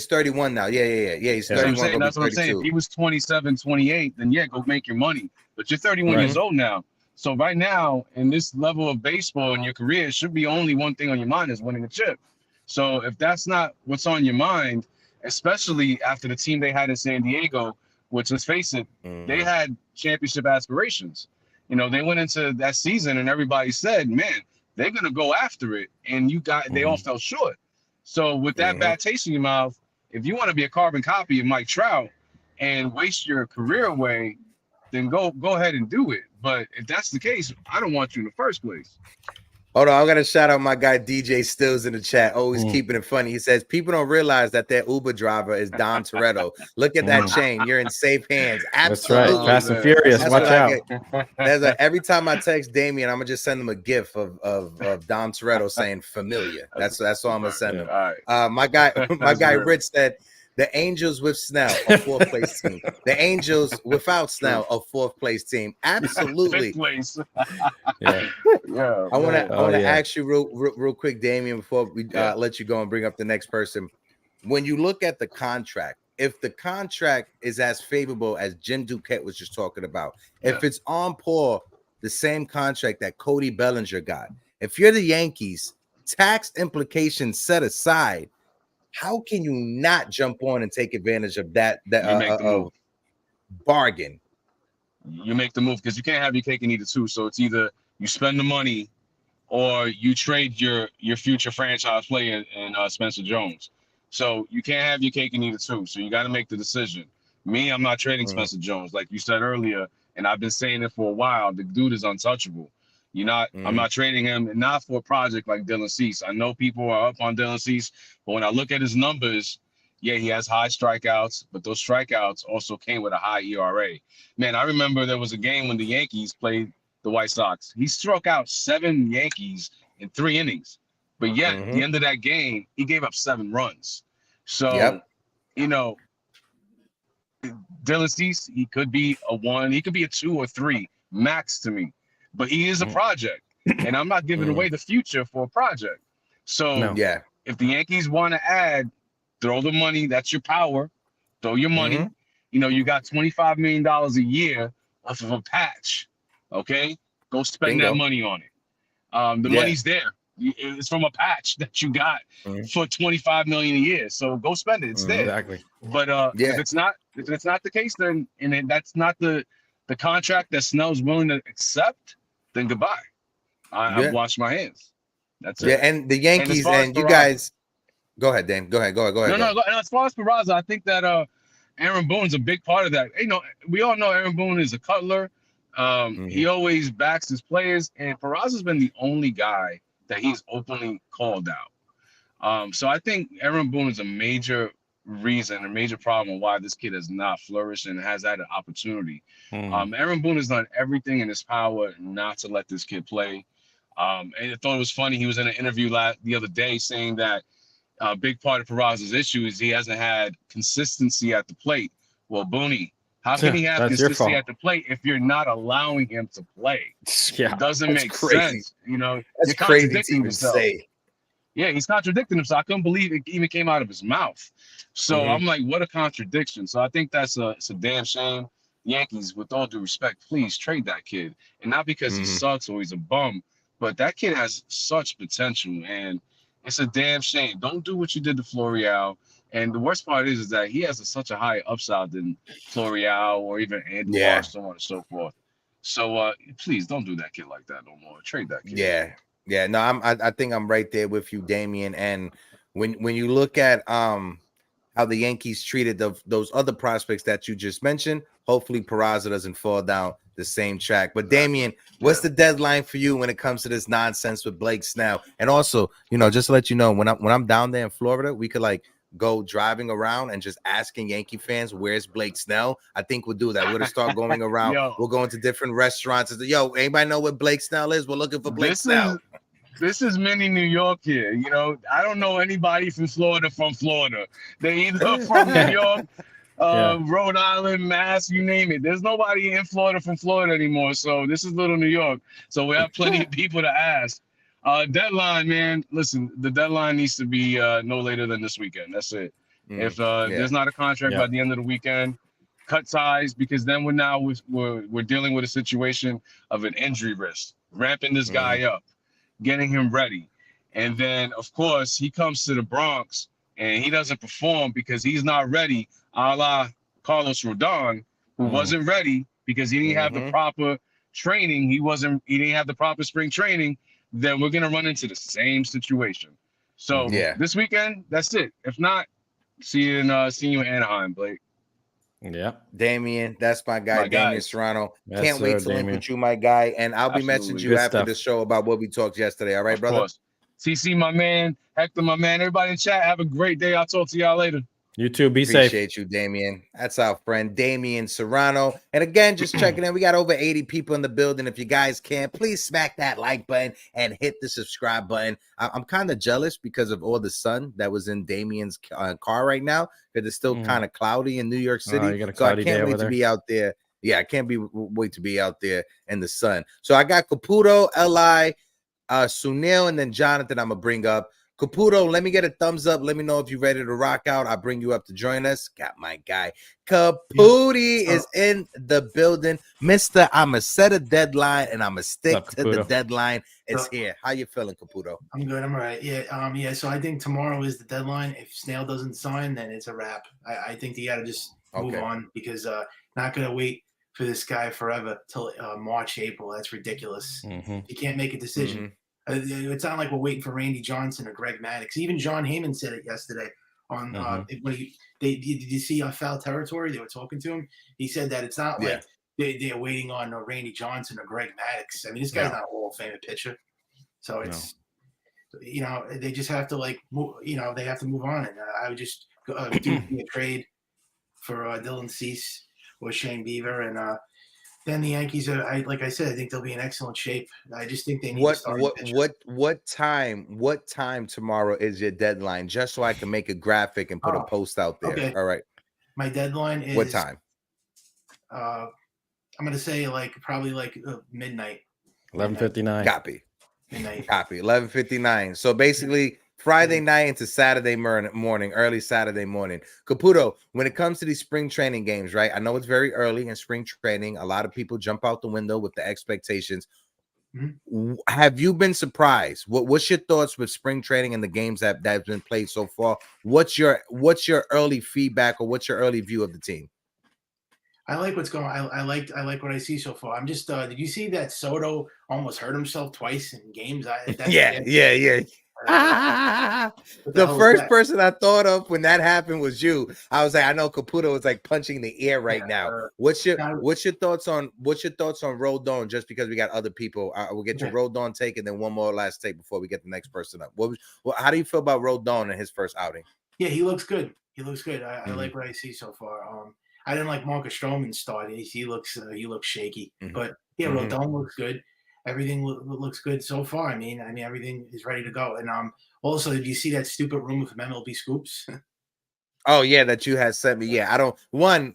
31 now. Yeah. He's 31. That's what I'm saying. If he was 27, 28, then go make your money. But you're 31 years old now. So right now, in this level of baseball in your career, it should be only one thing on your mind, is winning a chip. So if that's not what's on your mind, especially after the team they had in San Diego, which, let's face it, they had championship aspirations. They went into that season and everybody said, man, they're going to go after it. And they all fell short. So with that bad taste in your mouth, if you want to be a carbon copy of Mike Trout and waste your career away, then go ahead and do it. But if that's the case, I don't want you in the first place. Hold on, I'm gonna shout out my guy DJ Stills in the chat. Always Mm. keeping it funny. He says people don't realize that their Uber driver is Dom Toretto. Look at that chain. You're in safe hands. That's right. Absolutely. Fast and man. Furious. That's Watch what I out. get. There's every time I text Damien, I'm gonna just send him a gif of Dom Toretto saying familiar. That's all I'm gonna send him. All right. My guy real. Rich said the Angels with Snell, a fourth place team. The Angels without Snell, a fourth place team. Absolutely. Fifth place. Yeah. Yeah. I want man. to yeah. ask you real quick, Damien, before we let you go and bring up the next person. When you look at the contract, if the contract is as favorable as Jim Duquette was just talking about, if it's on par the same contract that Cody Bellinger got, if you're the Yankees, tax implications set aside, how can you not jump on and take advantage of that You make the move. bargain? You make the move because you can't have your cake and eat it too. So it's either you spend the money or you trade your future franchise player in Spencer Jones. So you can't have your cake and eat it too. So you got to make the decision. Me, I'm not trading Spencer Jones, like you said earlier, and I've been saying it for a while. The dude is untouchable. I'm not trading him, and not for a project like Dylan Cease. I know people are up on Dylan Cease, but when I look at his numbers, yeah, he has high strikeouts, but those strikeouts also came with a high ERA. Man, I remember there was a game when the Yankees played the White Sox. He struck out 7 Yankees in 3 innings, but yet at the end of that game, he gave up 7 runs. So, Dylan Cease, he could be a 1, he could be a 2 or 3 max to me, but he is a project, and I'm not giving away the future for a project. So, if the Yankees want to add, throw the money. That's your power. Throw your money. You got $25 million a year off of a patch. Okay, go spend that money on it. The money's there. It's from a patch that you got for $25 million a year. So go spend it. It's there. Exactly. But if it's not the case, then that's not the contract that Snell's willing to accept, then goodbye. I've washed my hands. That's it. Yeah, and the Yankees and you guys. Go ahead, Dame. Go ahead. No. As far as Peraza, I think that Aaron Boone's a big part of that. We all know Aaron Boone is a cutler. He always backs his players, and Peraza's been the only guy that he's openly called out. So I think Aaron Boone is a major reason, a major problem why this kid has not flourished and has had an opportunity. Aaron Boone has done everything in his power not to let this kid play. And I thought it was funny. He was in an interview the other day saying that a big part of Peraza's issue is he hasn't had consistency at the plate. Well, Booney, how can he have consistency at the plate if you're not allowing him to play? It doesn't make sense. That's crazy to even say. Yeah, he's contradicting himself. I couldn't believe it even came out of his mouth. So I'm like, what a contradiction. So I think it's a damn shame. Yankees, with all due respect, please trade that kid. And not because he sucks or he's a bum, but that kid has such potential, and it's a damn shame. Don't do what you did to Florial. And the worst part is that he has such a high upside than Florial or even Andujar, so on and so forth. So please don't do that kid like that no more. Trade that kid. Yeah. No, I think I'm right there with you, Damien. And when you look at how the Yankees treated those other prospects that you just mentioned, hopefully Peraza doesn't fall down the same track. But Damien, what's the deadline for you when it comes to this nonsense with Blake Snell? And also, just to let you know, when I'm down there in Florida, we could go driving around and just asking Yankee fans, where's Blake Snell? I think we'll do that. We're gonna start going around. We'll go into different restaurants and say, yo, anybody know where Blake Snell is? We're looking for Blake Snell. This is mini New York here. I don't know anybody from Florida. They're either from New York, Rhode Island, Mass, you name it. There's nobody in Florida from Florida anymore. So this is little New York. So we have plenty of people to ask. Deadline, man. Listen, the deadline needs to be no later than this weekend. That's it. If there's not a contract by the end of the weekend, cut ties, because then we're dealing with a situation of an injury risk, ramping this guy up, getting him ready. And then, of course, he comes to the Bronx and he doesn't perform because he's not ready, a la Carlos Rodon, who wasn't ready because he didn't have the proper training. He didn't have the proper spring training. Then we're going to run into the same situation. So this weekend, that's it. If not, see you in Anaheim, Blake. Yeah. Damien, that's my guy, My Damien guy. Serrano. Yes, Can't wait sir, to link Damien. with you, my guy. And I'll be messaging Absolutely. you Good after stuff. the show about what we talked yesterday. All right, Of brother? course. TC, my man. Hector, my man. Everybody in chat, have a great day. I'll talk to y'all later. You too. Be safe. Appreciate you, Damien. That's our friend Damien Serrano. And again, just checking in. We got over 80 people in the building. If you guys can, please smack that like button and hit the subscribe button. I'm kind of jealous because of all the sun that was in Damien's car right now, because it's still kind of cloudy in New York City. You got a So I cloudy day can't over wait to there? be out there. Yeah, I can't wait to be out there in the sun. So I got Caputo, Li, Sunil, and then Jonathan I'm going to bring up. Caputo, let me get a thumbs up. Let me know if you're ready to rock out. I'll bring you up to join us. Got my guy. Caputi is in the building. Mister, I'm going to set a deadline, and I'm going to stick What's up, to the Caputo? deadline. It's here. How you feeling, Caputo? I'm good. I'm all right. Yeah. So I think tomorrow is the deadline. If Snell doesn't sign, then it's a wrap. I think they got to just move on, because not going to wait for this guy forever till March, April. That's ridiculous. You can't make a decision. It's not like we're waiting for Randy Johnson or Greg Maddux. Even John Heyman said it yesterday on when did you see on Foul Territory? They were talking to him. He said that it's not like they're waiting on Randy Johnson or Greg Maddux. I mean, this guy's not a Hall of Fame pitcher. So it's they just have to they have to move on. And I would just do a trade for Dylan Cease or Shane Beaver, and then the Yankees are, like I said, I think they'll be in excellent shape. I just think they need to start. What time tomorrow is your deadline? Just so I can make a graphic and put a post out there. Okay. All right. My deadline is what time? I'm gonna say probably midnight. 11:59. Copy. Midnight. Copy. 11:59. So basically Friday night into Saturday morning, early Saturday morning. Caputo, when it comes to these spring training games, right? I know it's very early in spring training. A lot of people jump out the window with the expectations. Have you been surprised? What's your thoughts with spring training and the games that's been played so far? What's your early feedback, or what's your early view of the team? I like what's going on. I like what I see so far. I'm just did you see that Soto almost hurt himself twice in games? Yeah. The first person I thought of when that happened was you. I was like, I know Caputo is like punching the air right now. What's your thoughts on Rodon? Just because we got other people, we'll get your Rodon take, and then one more last take before we get the next person up. How do you feel about Rodon in his first outing? Yeah, he looks good. I like what I see so far. I didn't like Marcus Stroman's start. He looks shaky, but yeah, Rodon looks good. Everything looks good so far. I mean, everything is ready to go. And also, did you see that stupid rumor from MLB Scoops? Oh yeah, that you had sent me. Yeah,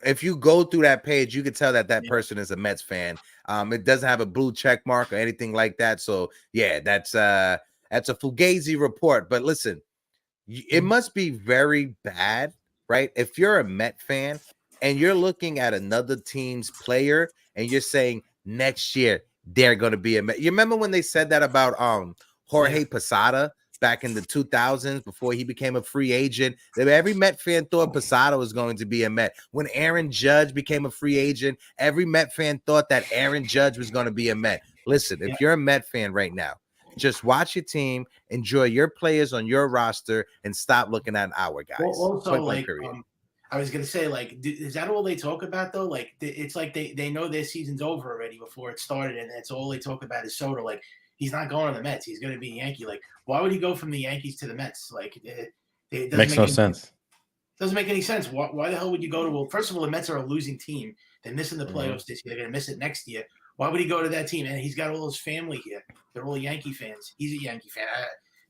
if you go through that page, you can tell that person is a Mets fan. It doesn't have a blue check mark or anything like that. So yeah, that's a fugazi report. But listen, it must be very bad, right? If you're a Met fan and you're looking at another team's player and you're saying next year they're going to be a Met. You remember when they said that about Jorge Posada back in the 2000s before he became a free agent? Every Met fan thought Posada was going to be a Met. When Aaron Judge became a free agent, every Met fan thought that Aaron Judge was going to be a Met. Listen, if you're a Met fan right now, just watch your team, enjoy your players on your roster, and stop looking at our guys. Well, also, I was gonna say, is that all they talk about though? It's like they know their season's over already before it started, and that's all they talk about is Soto. He's not going to the Mets; he's going to be a Yankee. Why would he go from the Yankees to the Mets? It makes no sense. Doesn't make any sense. Why the hell would you go to? Well, first of all, the Mets are a losing team. They're missing the playoffs this year. They're going to miss it next year. Why would he go to that team? And he's got all his family here. They're all Yankee fans. He's a Yankee fan.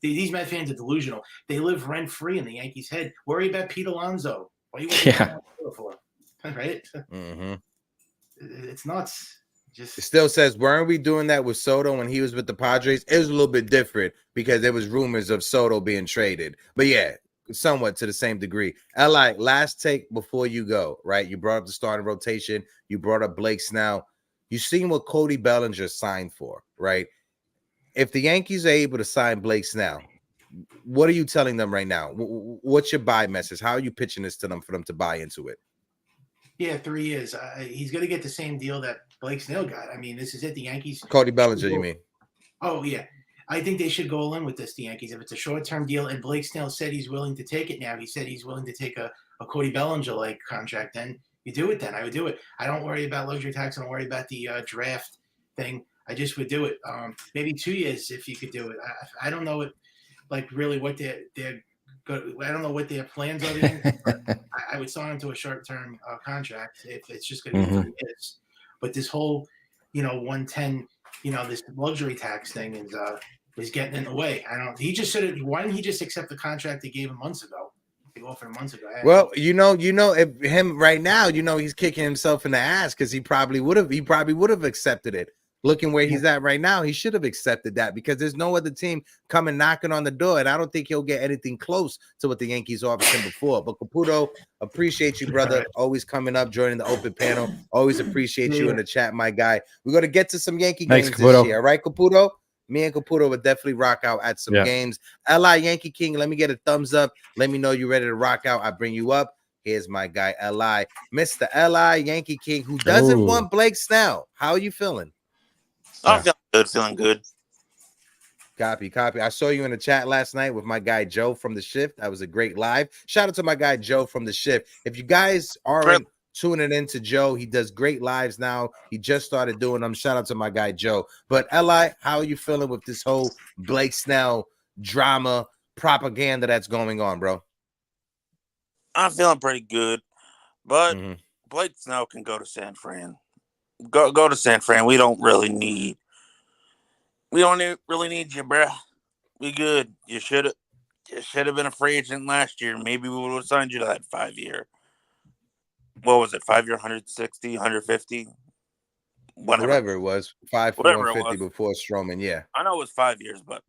These Met fans are delusional. They live rent free in the Yankees' head. Worry about Pete Alonso. What are you for? Right? It's nuts. It still says, weren't we doing that with Soto when he was with the Padres? It was a little bit different because there was rumors of Soto being traded. But yeah, somewhat to the same degree. Li, last take before you go, right? You brought up the starting rotation. You brought up Blake Snell. You've seen what Cody Bellinger signed for, right? If the Yankees are able to sign Blake Snell, what are you telling them right now? What's your buy message? How are you pitching this to them for them to buy into it? Yeah, 3 years. He's going to get the same deal that Blake Snell got. I mean, this is it. The Yankees. Cody Bellinger, you mean? Oh, yeah. I think they should go all in with this, the Yankees. If it's a short-term deal, and Blake Snell said he's willing to take it now. He said he's willing to take a Cody Bellinger-like contract. Then You do it then. I would do it. I don't worry about luxury tax. I don't worry about the draft thing. I just would do it. Maybe 2 years if you could do it. I don't know really what they're I don't know what their plans are. But I would sign into a short-term contract if it's just going to be 3 years. But this whole, 110, this luxury tax thing is getting in the way. He just said it. Why didn't he just accept the contract they gave him months ago? They offered him months ago. Well, if him right now, he's kicking himself in the ass because he probably would have accepted it. Looking where he's at right now, he should have accepted that because there's no other team coming knocking on the door, and I don't think he'll get anything close to what the Yankees offered him before. But Caputo, appreciate you, brother. Always coming up, joining the open panel. Always appreciate you in the chat, my guy. We're gonna get to some Yankee games this year, all right, Caputo? Me and Caputo would definitely rock out at some games. Li Yankee King, let me get a thumbs up. Let me know you're ready to rock out. I bring you up. Here's my guy, Li. Mr. Li Yankee King, who doesn't want Blake Snell. How are you feeling? I'm feeling good. Copy. I saw you in the chat last night with my guy Joe from the shift. That was a great live. Shout out to my guy Joe from the shift. If you guys aren't tuning in to Joe, he does great lives now. He just started doing them. Shout out to my guy Joe. But Li, how are you feeling with this whole Blake Snell drama propaganda that's going on, bro? I'm feeling pretty good, but Blake Snell can go to San Fran. Go to San Fran. We don't really need you, bro. We good. You should have been a free agent last year. Maybe we would have signed you to that 5-year. What was it? 5-year, 160, 150? Whatever it was. 5 for 150 before Stroman, yeah. I know it was 5 years, but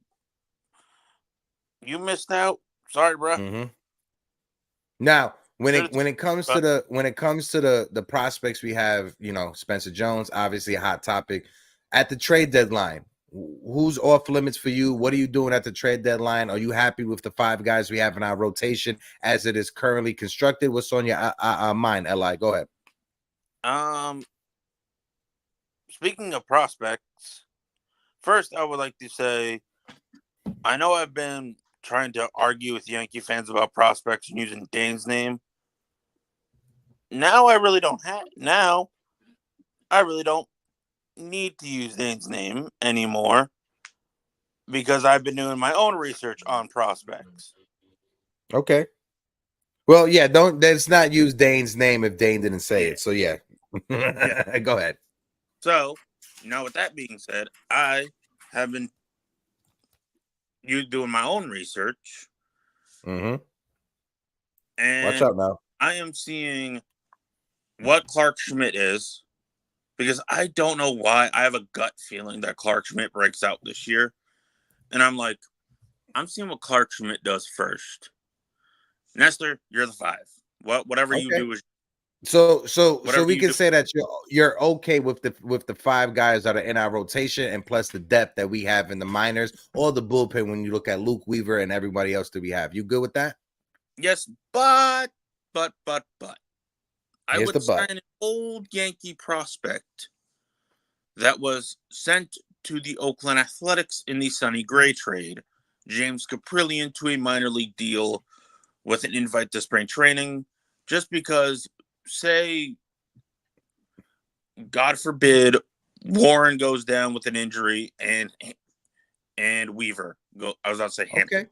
you missed out. Sorry, bro. Now, when it comes to the prospects we have, Spencer Jones, obviously a hot topic at the trade deadline. Who's off limits for you? What are you doing at the trade deadline? Are you happy with the 5 guys we have in our rotation as it is currently constructed? What's on your mind, Li? Go ahead. Speaking of prospects, first I would like to say I know I've been trying to argue with Yankee fans about prospects and using Dane's name. Now I really don't need to use Dane's name anymore because I've been doing my own research on prospects. Okay. Well, yeah, let's not use Dane's name if Dane didn't say it. So yeah. Go ahead. So, with that being said, I have been doing my own research. And watch out now. I am seeing what Clarke Schmidt is because I don't know why. I have a gut feeling that Clarke Schmidt breaks out this year. And I'm like, I'm seeing what Clarke Schmidt does first. Nestor, you're the 5. Whatever you do is so we can say that you're okay with the 5 guys that are in our rotation and plus the depth that we have in the minors or the bullpen when you look at Luke Weaver and everybody else that we have. You good with that? Yes, but I would sign an old Yankee prospect that was sent to the Oakland Athletics in the Sonny Gray trade, James Caprillion, to a minor league deal with an invite to spring training, just because, say, God forbid, Warren goes down with an injury and Weaver I was about to say Hampton. Okay.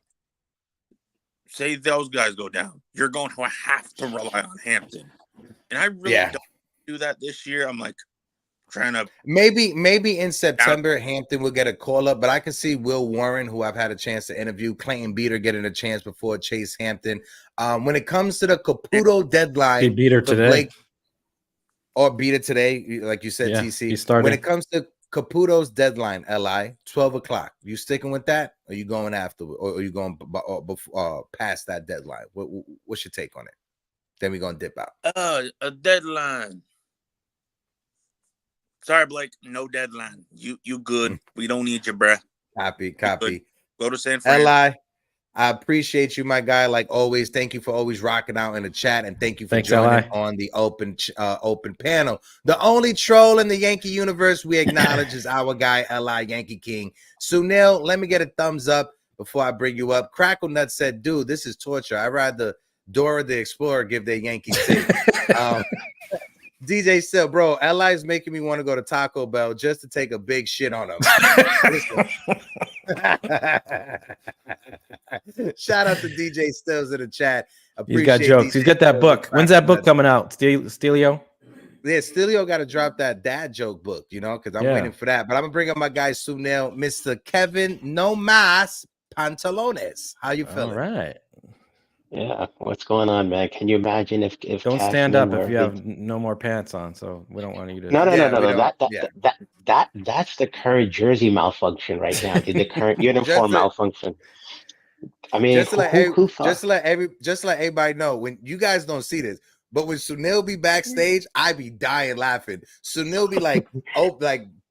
Say those guys go down, you're going to have to rely on Hampton. And I really don't do that this year. I'm like trying to maybe in September Hampton will get a call up, but I can see Will Warren, who I've had a chance to interview, Clayton Beater getting a chance before Chase Hampton. When it comes to the Caputo deadline, Beater today. Blake, or Beater today, like you said, TC. When it comes to Caputo's deadline, Li, 12 o'clock. You sticking with that? Or are you going after? Or are you going past that deadline? What's your take on it? Then we're going to dip out. A deadline. Sorry, Blake. No deadline. You good. We don't need you, bruh. Copy. Go to San Fran. Li, I appreciate you, my guy. Like always, thank you for always rocking out in the chat, and thank you for joining on the open panel. The only troll in the Yankee universe we acknowledge is our guy, Li Yankee King. Sunil, let me get a thumbs up before I bring you up. Crackle Nut said, dude, this is torture. I'd rather Dora the Explorer give their Yankees tea. DJ Still, bro, LI is making me want to go to Taco Bell just to take a big shit on them. Shout out to DJ Stills in the chat. He's got jokes. He's got that book. When's that book coming out? Stelio? Yeah, Stelio got to drop that dad joke book, you know, because I'm waiting for that. But I'm gonna bring up my guy Sunil, Mr. Kevin No Mas Pantalones. How you feeling? All right. Yeah, what's going on, man? Can you imagine if don't stand up if you have no more pants on? So we don't want you to. No. That's the current jersey malfunction right now, dude. The current uniform malfunction. I mean, just to let everybody know, when you guys don't see this, but when Sunil be backstage, I be dying laughing. Sunil be like,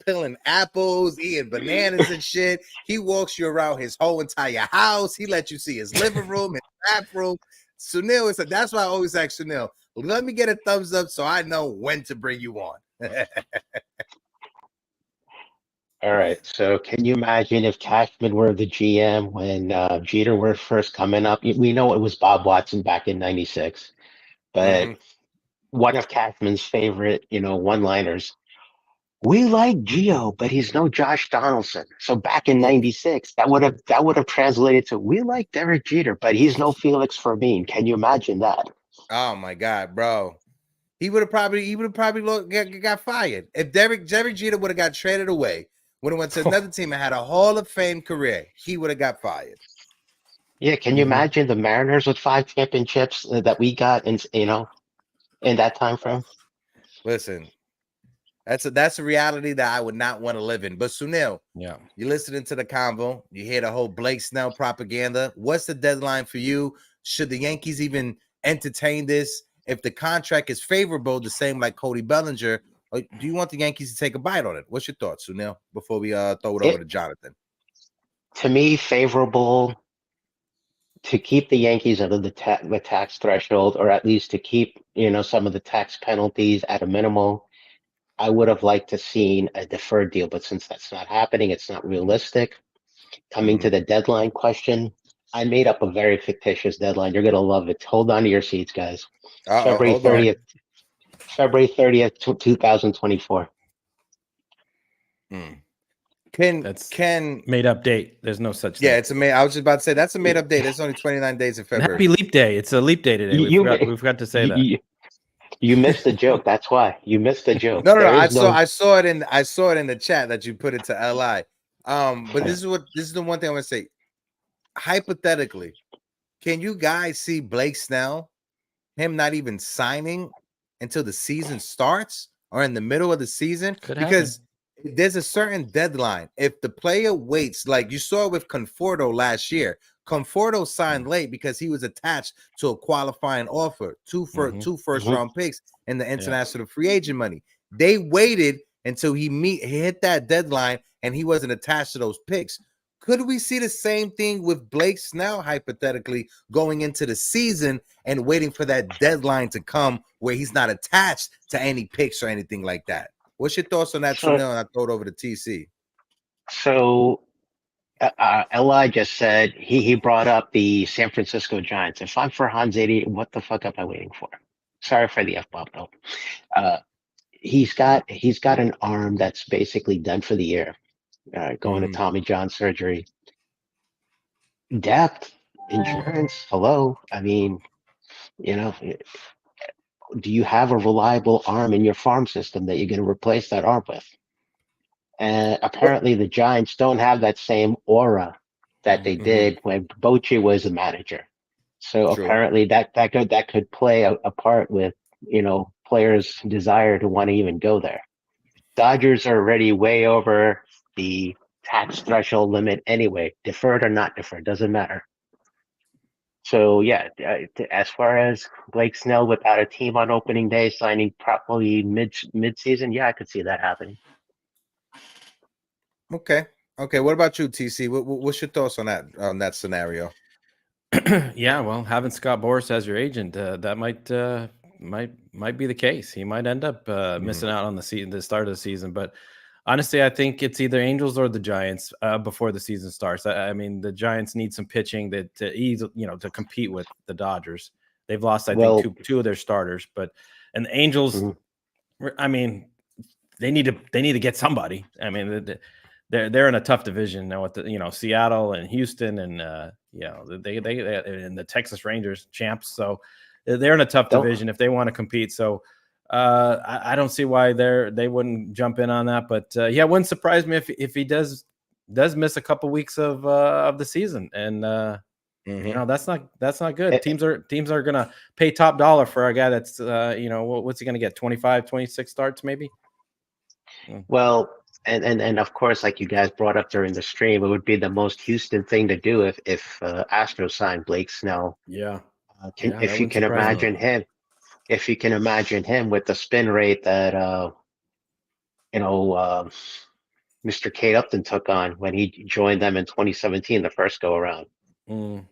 peeling apples, eating bananas and shit. He walks you around his whole entire house. He lets you see his living room, his bathroom. Sunil is that's why I always ask Sunil, let me get a thumbs up so I know when to bring you on. All right. So can you imagine if Cashman were the GM when Jeter were first coming up? We know it was Bob Watson back in '96, but one of Cashman's favorite, one-liners. We like Gio, but he's no Josh Donaldson. So back in '96, that would have translated to we like Derek Jeter, but he's no Felix Fermin. Can you imagine that? Oh my God, bro. He would have probably got fired. If Derek Jeter would have got traded away, would have went to another team and had a Hall of Fame career, he would have got fired. Yeah, can you imagine the Mariners with 5 championships that we got in that time frame? Listen. That's a reality that I would not want to live in. But Sunil, you're listening to the convo. You hear the whole Blake Snell propaganda. What's the deadline for you? Should the Yankees even entertain this? If the contract is favorable, the same like Cody Bellinger, or do you want the Yankees to take a bite on it? What's your thoughts, Sunil, before we throw it over to Jonathan? To me, favorable to keep the Yankees under the tax threshold, or at least to keep some of the tax penalties at a minimal. I would have liked to seen a deferred deal, but since that's not happening, it's not realistic. Coming to the deadline question, I made up a very fictitious deadline. You're gonna love it. Hold on to your seats, guys. February 30th, 2024. Can made up date? There's no such thing. Yeah, it's I was just about to say that's a made up date. It's only 29 days in February. Happy Leap Day. It's a leap day today. We forgot to say that. You missed the joke. That's why you missed the joke. No. I saw it in the chat that you put it to LI. But this is the one thing I want to say. Hypothetically, can you guys see Blake Snell, him not even signing until the season starts or in the middle of the season? Because there's a certain deadline. If the player waits, like you saw with Conforto last year, Conforto signed late because he was attached to a qualifying offer, two first-round picks and the international free agent money. They waited until he hit that deadline and he wasn't attached to those picks. Could we see the same thing with Blake Snell, hypothetically, going into the season and waiting for that deadline to come where he's not attached to any picks or anything like that? What's your thoughts on that, Sunil? And I throw it over to TC. So Eli just said he brought up the San Francisco Giants. If I'm for Hans 80, what the fuck am I waiting for? Sorry for the F-bomb, though. He's got an arm that's basically done for the year. Going to Tommy John surgery. Depth, insurance, hello. I mean, do you have a reliable arm in your farm system that you're going to replace that arm with? And apparently the Giants don't have that same aura that they did when Bochy was a manager. So apparently that could play a part with, players' desire to want to even go there. Dodgers are already way over the tax threshold limit anyway, deferred or not deferred, doesn't matter. So yeah, as far as Blake Snell without a team on opening day signing probably mid-season, yeah, I could see that happening. Okay. What about you, TC? What's your thoughts on that scenario? Yeah, well, having Scott Boras as your agent, that might be the case. He might end up missing out on the start of the season. But honestly, I think it's either Angels or the Giants before the season starts. I mean, the Giants need some pitching to compete with the Dodgers. They've lost, I think, two of their starters. And the Angels, I mean, they need to get somebody. I mean, they're in a tough division now with Seattle and Houston and they and the Texas Rangers champs. So they're in a tough division if they want to compete. So I don't see why they wouldn't jump in on that. But it wouldn't surprise me if he does miss a couple weeks of the season. And that's not good. Teams are gonna pay top dollar for a guy that's what's he gonna get, 25, 26 starts maybe. Well, and of course, like you guys brought up during the stream, it would be the most Houston thing to do if Astros signed Blake Snell. Yeah. If you can imagine him, with the spin rate that Mr. Kate Upton took on when he joined them in 2017, the first go around. True.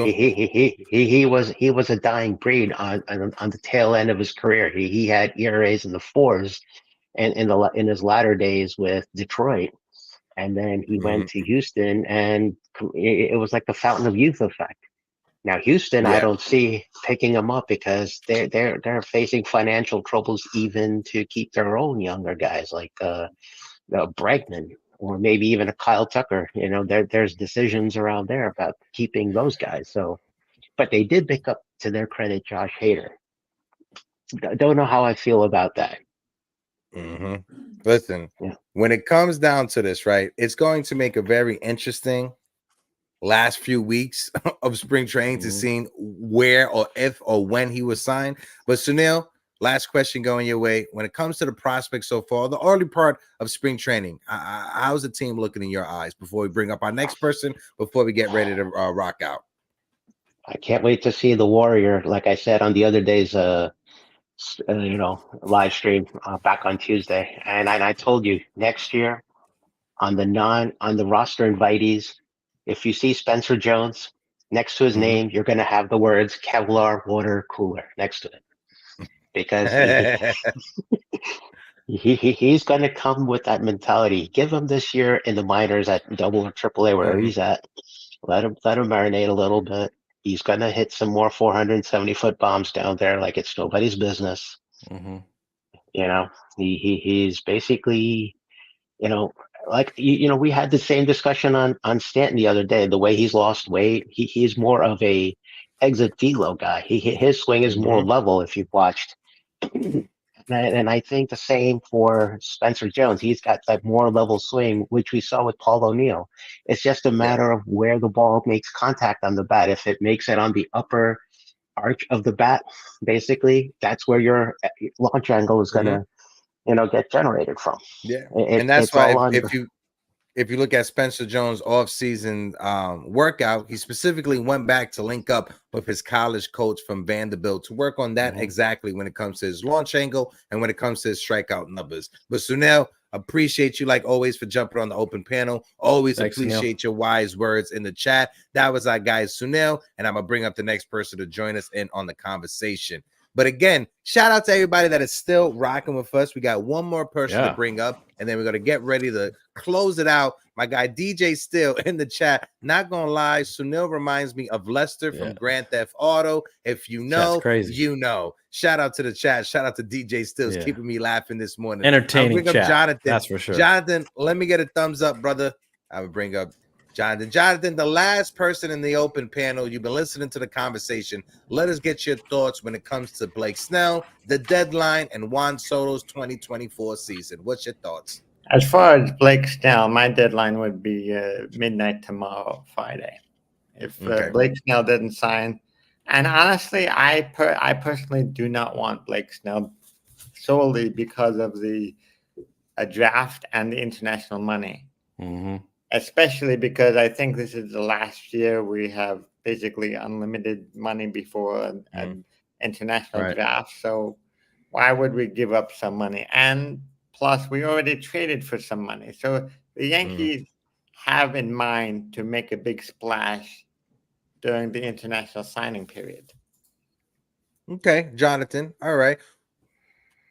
He was a dying breed on the tail end of his career. He had ERAs in the 4s, and in his latter days with Detroit, and then he went to Houston, and it was like the fountain of youth effect. Now Houston, I don't see picking him up because they're facing financial troubles even to keep their own younger guys like Bregman or maybe even a Kyle Tucker. There's decisions around there about keeping those guys. So, but they did pick up, to their credit, Josh Hader. Don't know how I feel about that. Listen, when it comes down to this, right, it's going to make a very interesting last few weeks of spring training to see where or if or when he was signed. But Sunil, last question going your way. When it comes to the prospects so far, the early part of spring training, how's the team looking in your eyes before we bring up our next person, before we get ready to rock out? I can't wait to see the Warrior, like I said on the other day's live stream back on Tuesday, and I told you next year on the roster invitees, if you see Spencer Jones next to his name, you're going to have the words Kevlar water cooler next to it, because he's going to come with that mentality. Give him this year in the minors at Double or Triple A, wherever he's at. Let him marinate a little bit. He's going to hit some more 470-foot bombs down there like it's nobody's business. He's basically, we had the same discussion on Stanton the other day. The way he's lost weight, he's more of a exit velo guy. His swing is more level if you've watched. And I think the same for Spencer Jones. He's got that more level swing, which we saw with Paul O'Neill. It's just a matter of where the ball makes contact on the bat. If it makes it on the upper arch of the bat, basically, that's where your launch angle is going to, get generated from. And that's why if you look at Spencer Jones' off-season workout, he specifically went back to link up with his college coach from Vanderbilt to work on that exactly when it comes to his launch angle and when it comes to his strikeout numbers. But Sunil, appreciate you like always for jumping on the open panel. Always appreciate your wise words in the chat. That was our guy Sunil, and I'm gonna bring up the next person to join us in on the conversation. But again, shout out to everybody that is still rocking with us. We got one more person to bring up, and then we're going to get ready to close it out. My guy DJ Still in the chat. Not going to lie, Sunil reminds me of Lester from Grand Theft Auto. If you know, you know. Shout out to the chat. Shout out to DJ Still. Keeping me laughing this morning. Entertaining bring chat. Up Jonathan. That's for sure. Jonathan, let me get a thumbs up, brother. I would bring up Jonathan, the last person in the open panel. You've been listening to the conversation. Let us get your thoughts when it comes to Blake Snell, the deadline, and Juan Soto's 2024 season. What's your thoughts? As far as Blake Snell, my deadline would be midnight tomorrow, Friday. If Blake Snell didn't sign, and honestly, I personally do not want Blake Snell solely because of the draft and the international money. Especially because I think this is the last year we have basically unlimited money before an international draft. So why would we give up some money? And plus, we already traded for some money. So the Yankees have in mind to make a big splash during the international signing period. Okay, Jonathan. All right.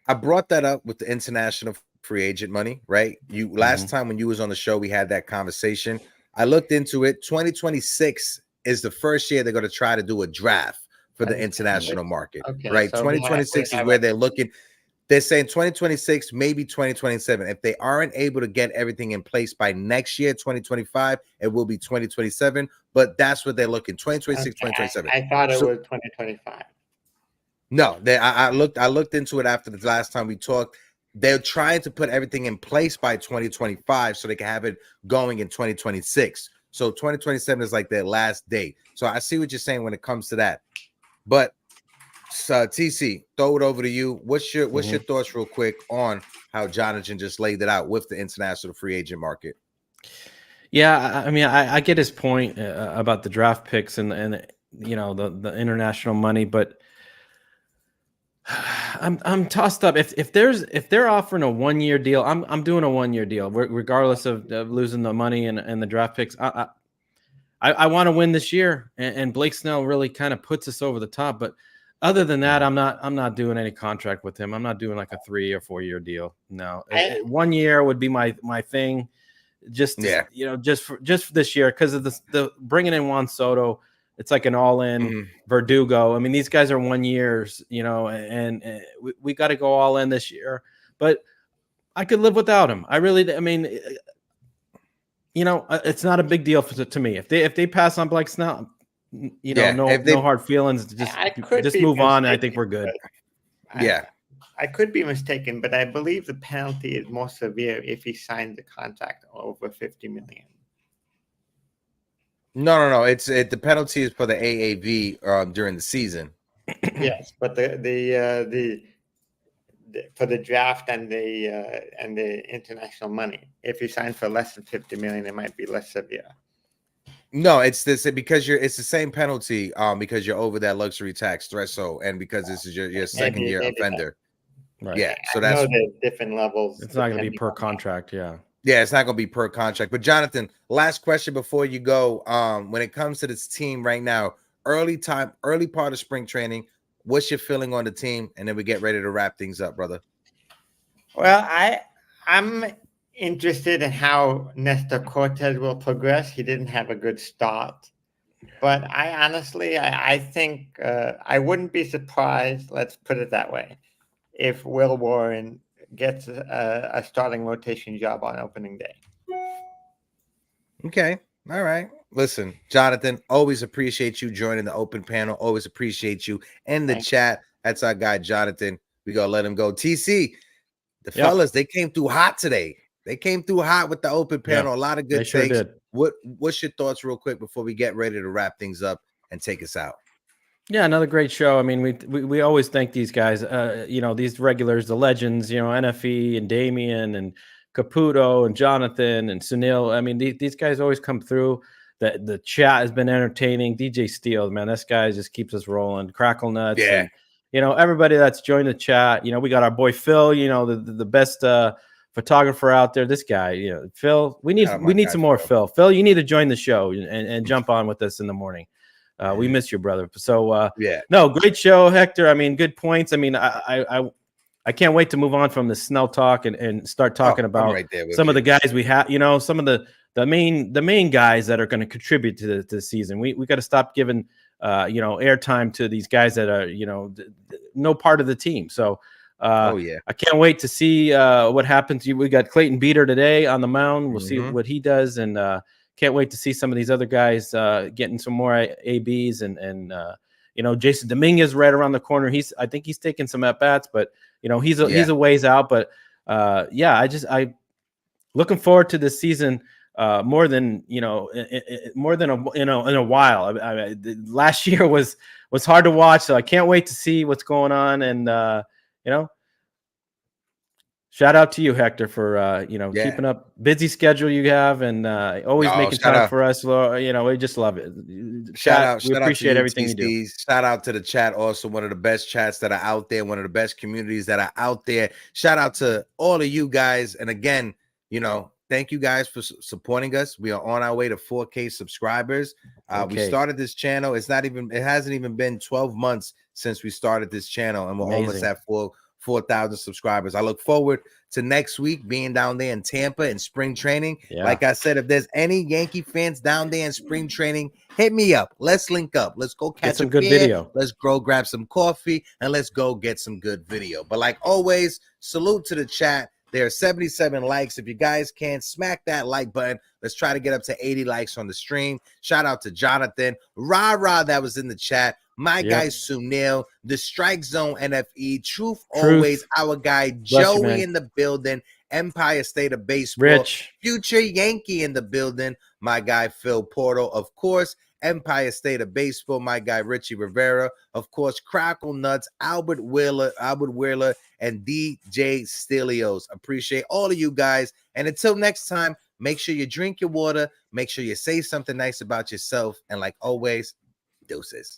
I brought that up with the international free agent money, right? You last time when you was on the show, we had that conversation. I looked into it. 2026 is the first year they're going to try to do a draft for the international market, okay, right? so 2026 is where they're looking. They're saying 2026, maybe 2027. If they aren't able to get everything in place by next year, 2025, it will be 2027. But that's what they're looking, 2026, 2027. I thought it was 2025. No, I looked into it after the last time we talked. They're trying to put everything in place by 2025 so they can have it going in 2026. So 2027 is like their last date. So I see what you're saying when it comes to that. But TC, throw it over to you. What's your thoughts real quick on how Jonathan just laid it out with the international free agent market? Yeah, I mean, I get his point about the draft picks and you know the international money, but I'm tossed up. If they're offering a 1-year deal, I'm doing a 1-year deal, regardless of losing the money and the draft picks. I want to win this year, and Blake Snell really kind of puts us over the top. But other than that, I'm not doing any contract with him. I'm not doing like a 3 or 4 year deal. No, 1 year would be my thing. Just for this year, because of the bringing in Juan Soto. It's like an all-in Verdugo. I mean, these guys are 1 years, and we got to go all in this year. But I could live without him. I mean, it's not a big deal to me. If they pass on Blake Snell, no hard feelings. Just move on. And I think we're good. I could be mistaken, but I believe the penalty is more severe if he signs the contract over $50 million. No. The penalty is for the AAV during the season. Yes, but the for the draft and the international money, if you sign for less than $50 million, it might be less severe. No, it's this because it's the same penalty because you're over that luxury tax threshold and because this is your second year offender. Right. Yeah, so that's different levels. It's not going to be per contract. Yeah. Yeah, it's not going to be per contract. But Jonathan, last question before you go. When it comes to this team right now, early part of spring training, what's your feeling on the team? And then we get ready to wrap things up, brother. Well, I'm interested in how Nestor Cortez will progress. He didn't have a good start. But I honestly think I wouldn't be surprised, let's put it that way, if Will Warren gets a starting rotation job on opening day. Okay. All right. Listen, Jonathan, always appreciate you joining the open panel. Always appreciate you in the chat. That's our guy, Jonathan. We gonna let him go. TC, the fellas, they came through hot today. They came through hot with the open panel. A lot of good takes. Sure did. What's your thoughts real quick before we get ready to wrap things up and take us out? Yeah, another great show. I mean, we always thank these guys, these regulars, the legends, NFE and Damian and Caputo and Jonathan and Sunil. I mean, these guys always come through. The chat has been entertaining. DJ Steele, man, this guy just keeps us rolling. Crackle Nuts. Yeah. And, everybody that's joined the chat. We got our boy Phil, the best photographer out there. This guy, Phil, we need some more Phil. Phil, you need to join the show and jump on with us in the morning. We miss you, brother. So no, great show, Hector. I mean, good points. I mean, I can't wait to move on from the Snell talk and start talking about some of the guys we have. Some of the main guys that are going to contribute to the season. We got to stop giving airtime to these guys that are no part of the team. So I can't wait to see what happens. We got Clayton Beater today on the mound. We'll see what he does and. Can't wait to see some of these other guys getting some more ABs and Jason Dominguez right around the corner. I think he's taking some at bats, but he's a ways out. But I looking forward to this season more than in a while. Last year was hard to watch, so I can't wait to see what's going on and shout out to you, Hector, for keeping up busy schedule you have and always making time for us. We just love it. We appreciate everything you do. Shout out to the chat, also one of the best chats that are out there, one of the best communities that are out there. Shout out to all of you guys, and again, thank you guys for supporting us. We are on our way to 4K subscribers. We started this channel. It hasn't even been 12 months since we started this channel, and we're almost at 4,000 subscribers. I look forward to next week being down there in Tampa in spring training. Yeah. Like I said, if there's any Yankee fans down there in spring training, hit me up. Let's link up. Let's go catch some a good beer. video. Let's go grab some coffee, and let's go get some good video. But like always, salute to the chat. There are 77 likes. If you guys can, smack that like button. Let's try to get up to 80 likes on the stream. Shout out to Jonathan. Rah, that was in the chat. My guy Sunil, the Strike Zone NFE, Truth Always, our guy Joey in the building, Empire State of Baseball, Rich, Future Yankee in the building, my guy Phil Portal, of course, Empire State of Baseball, my guy Richie Rivera, of course, Crackle Nuts, Albert Wheeler, and DJ Stelios. Appreciate all of you guys. And until next time, make sure you drink your water, make sure you say something nice about yourself, and like always, deuces.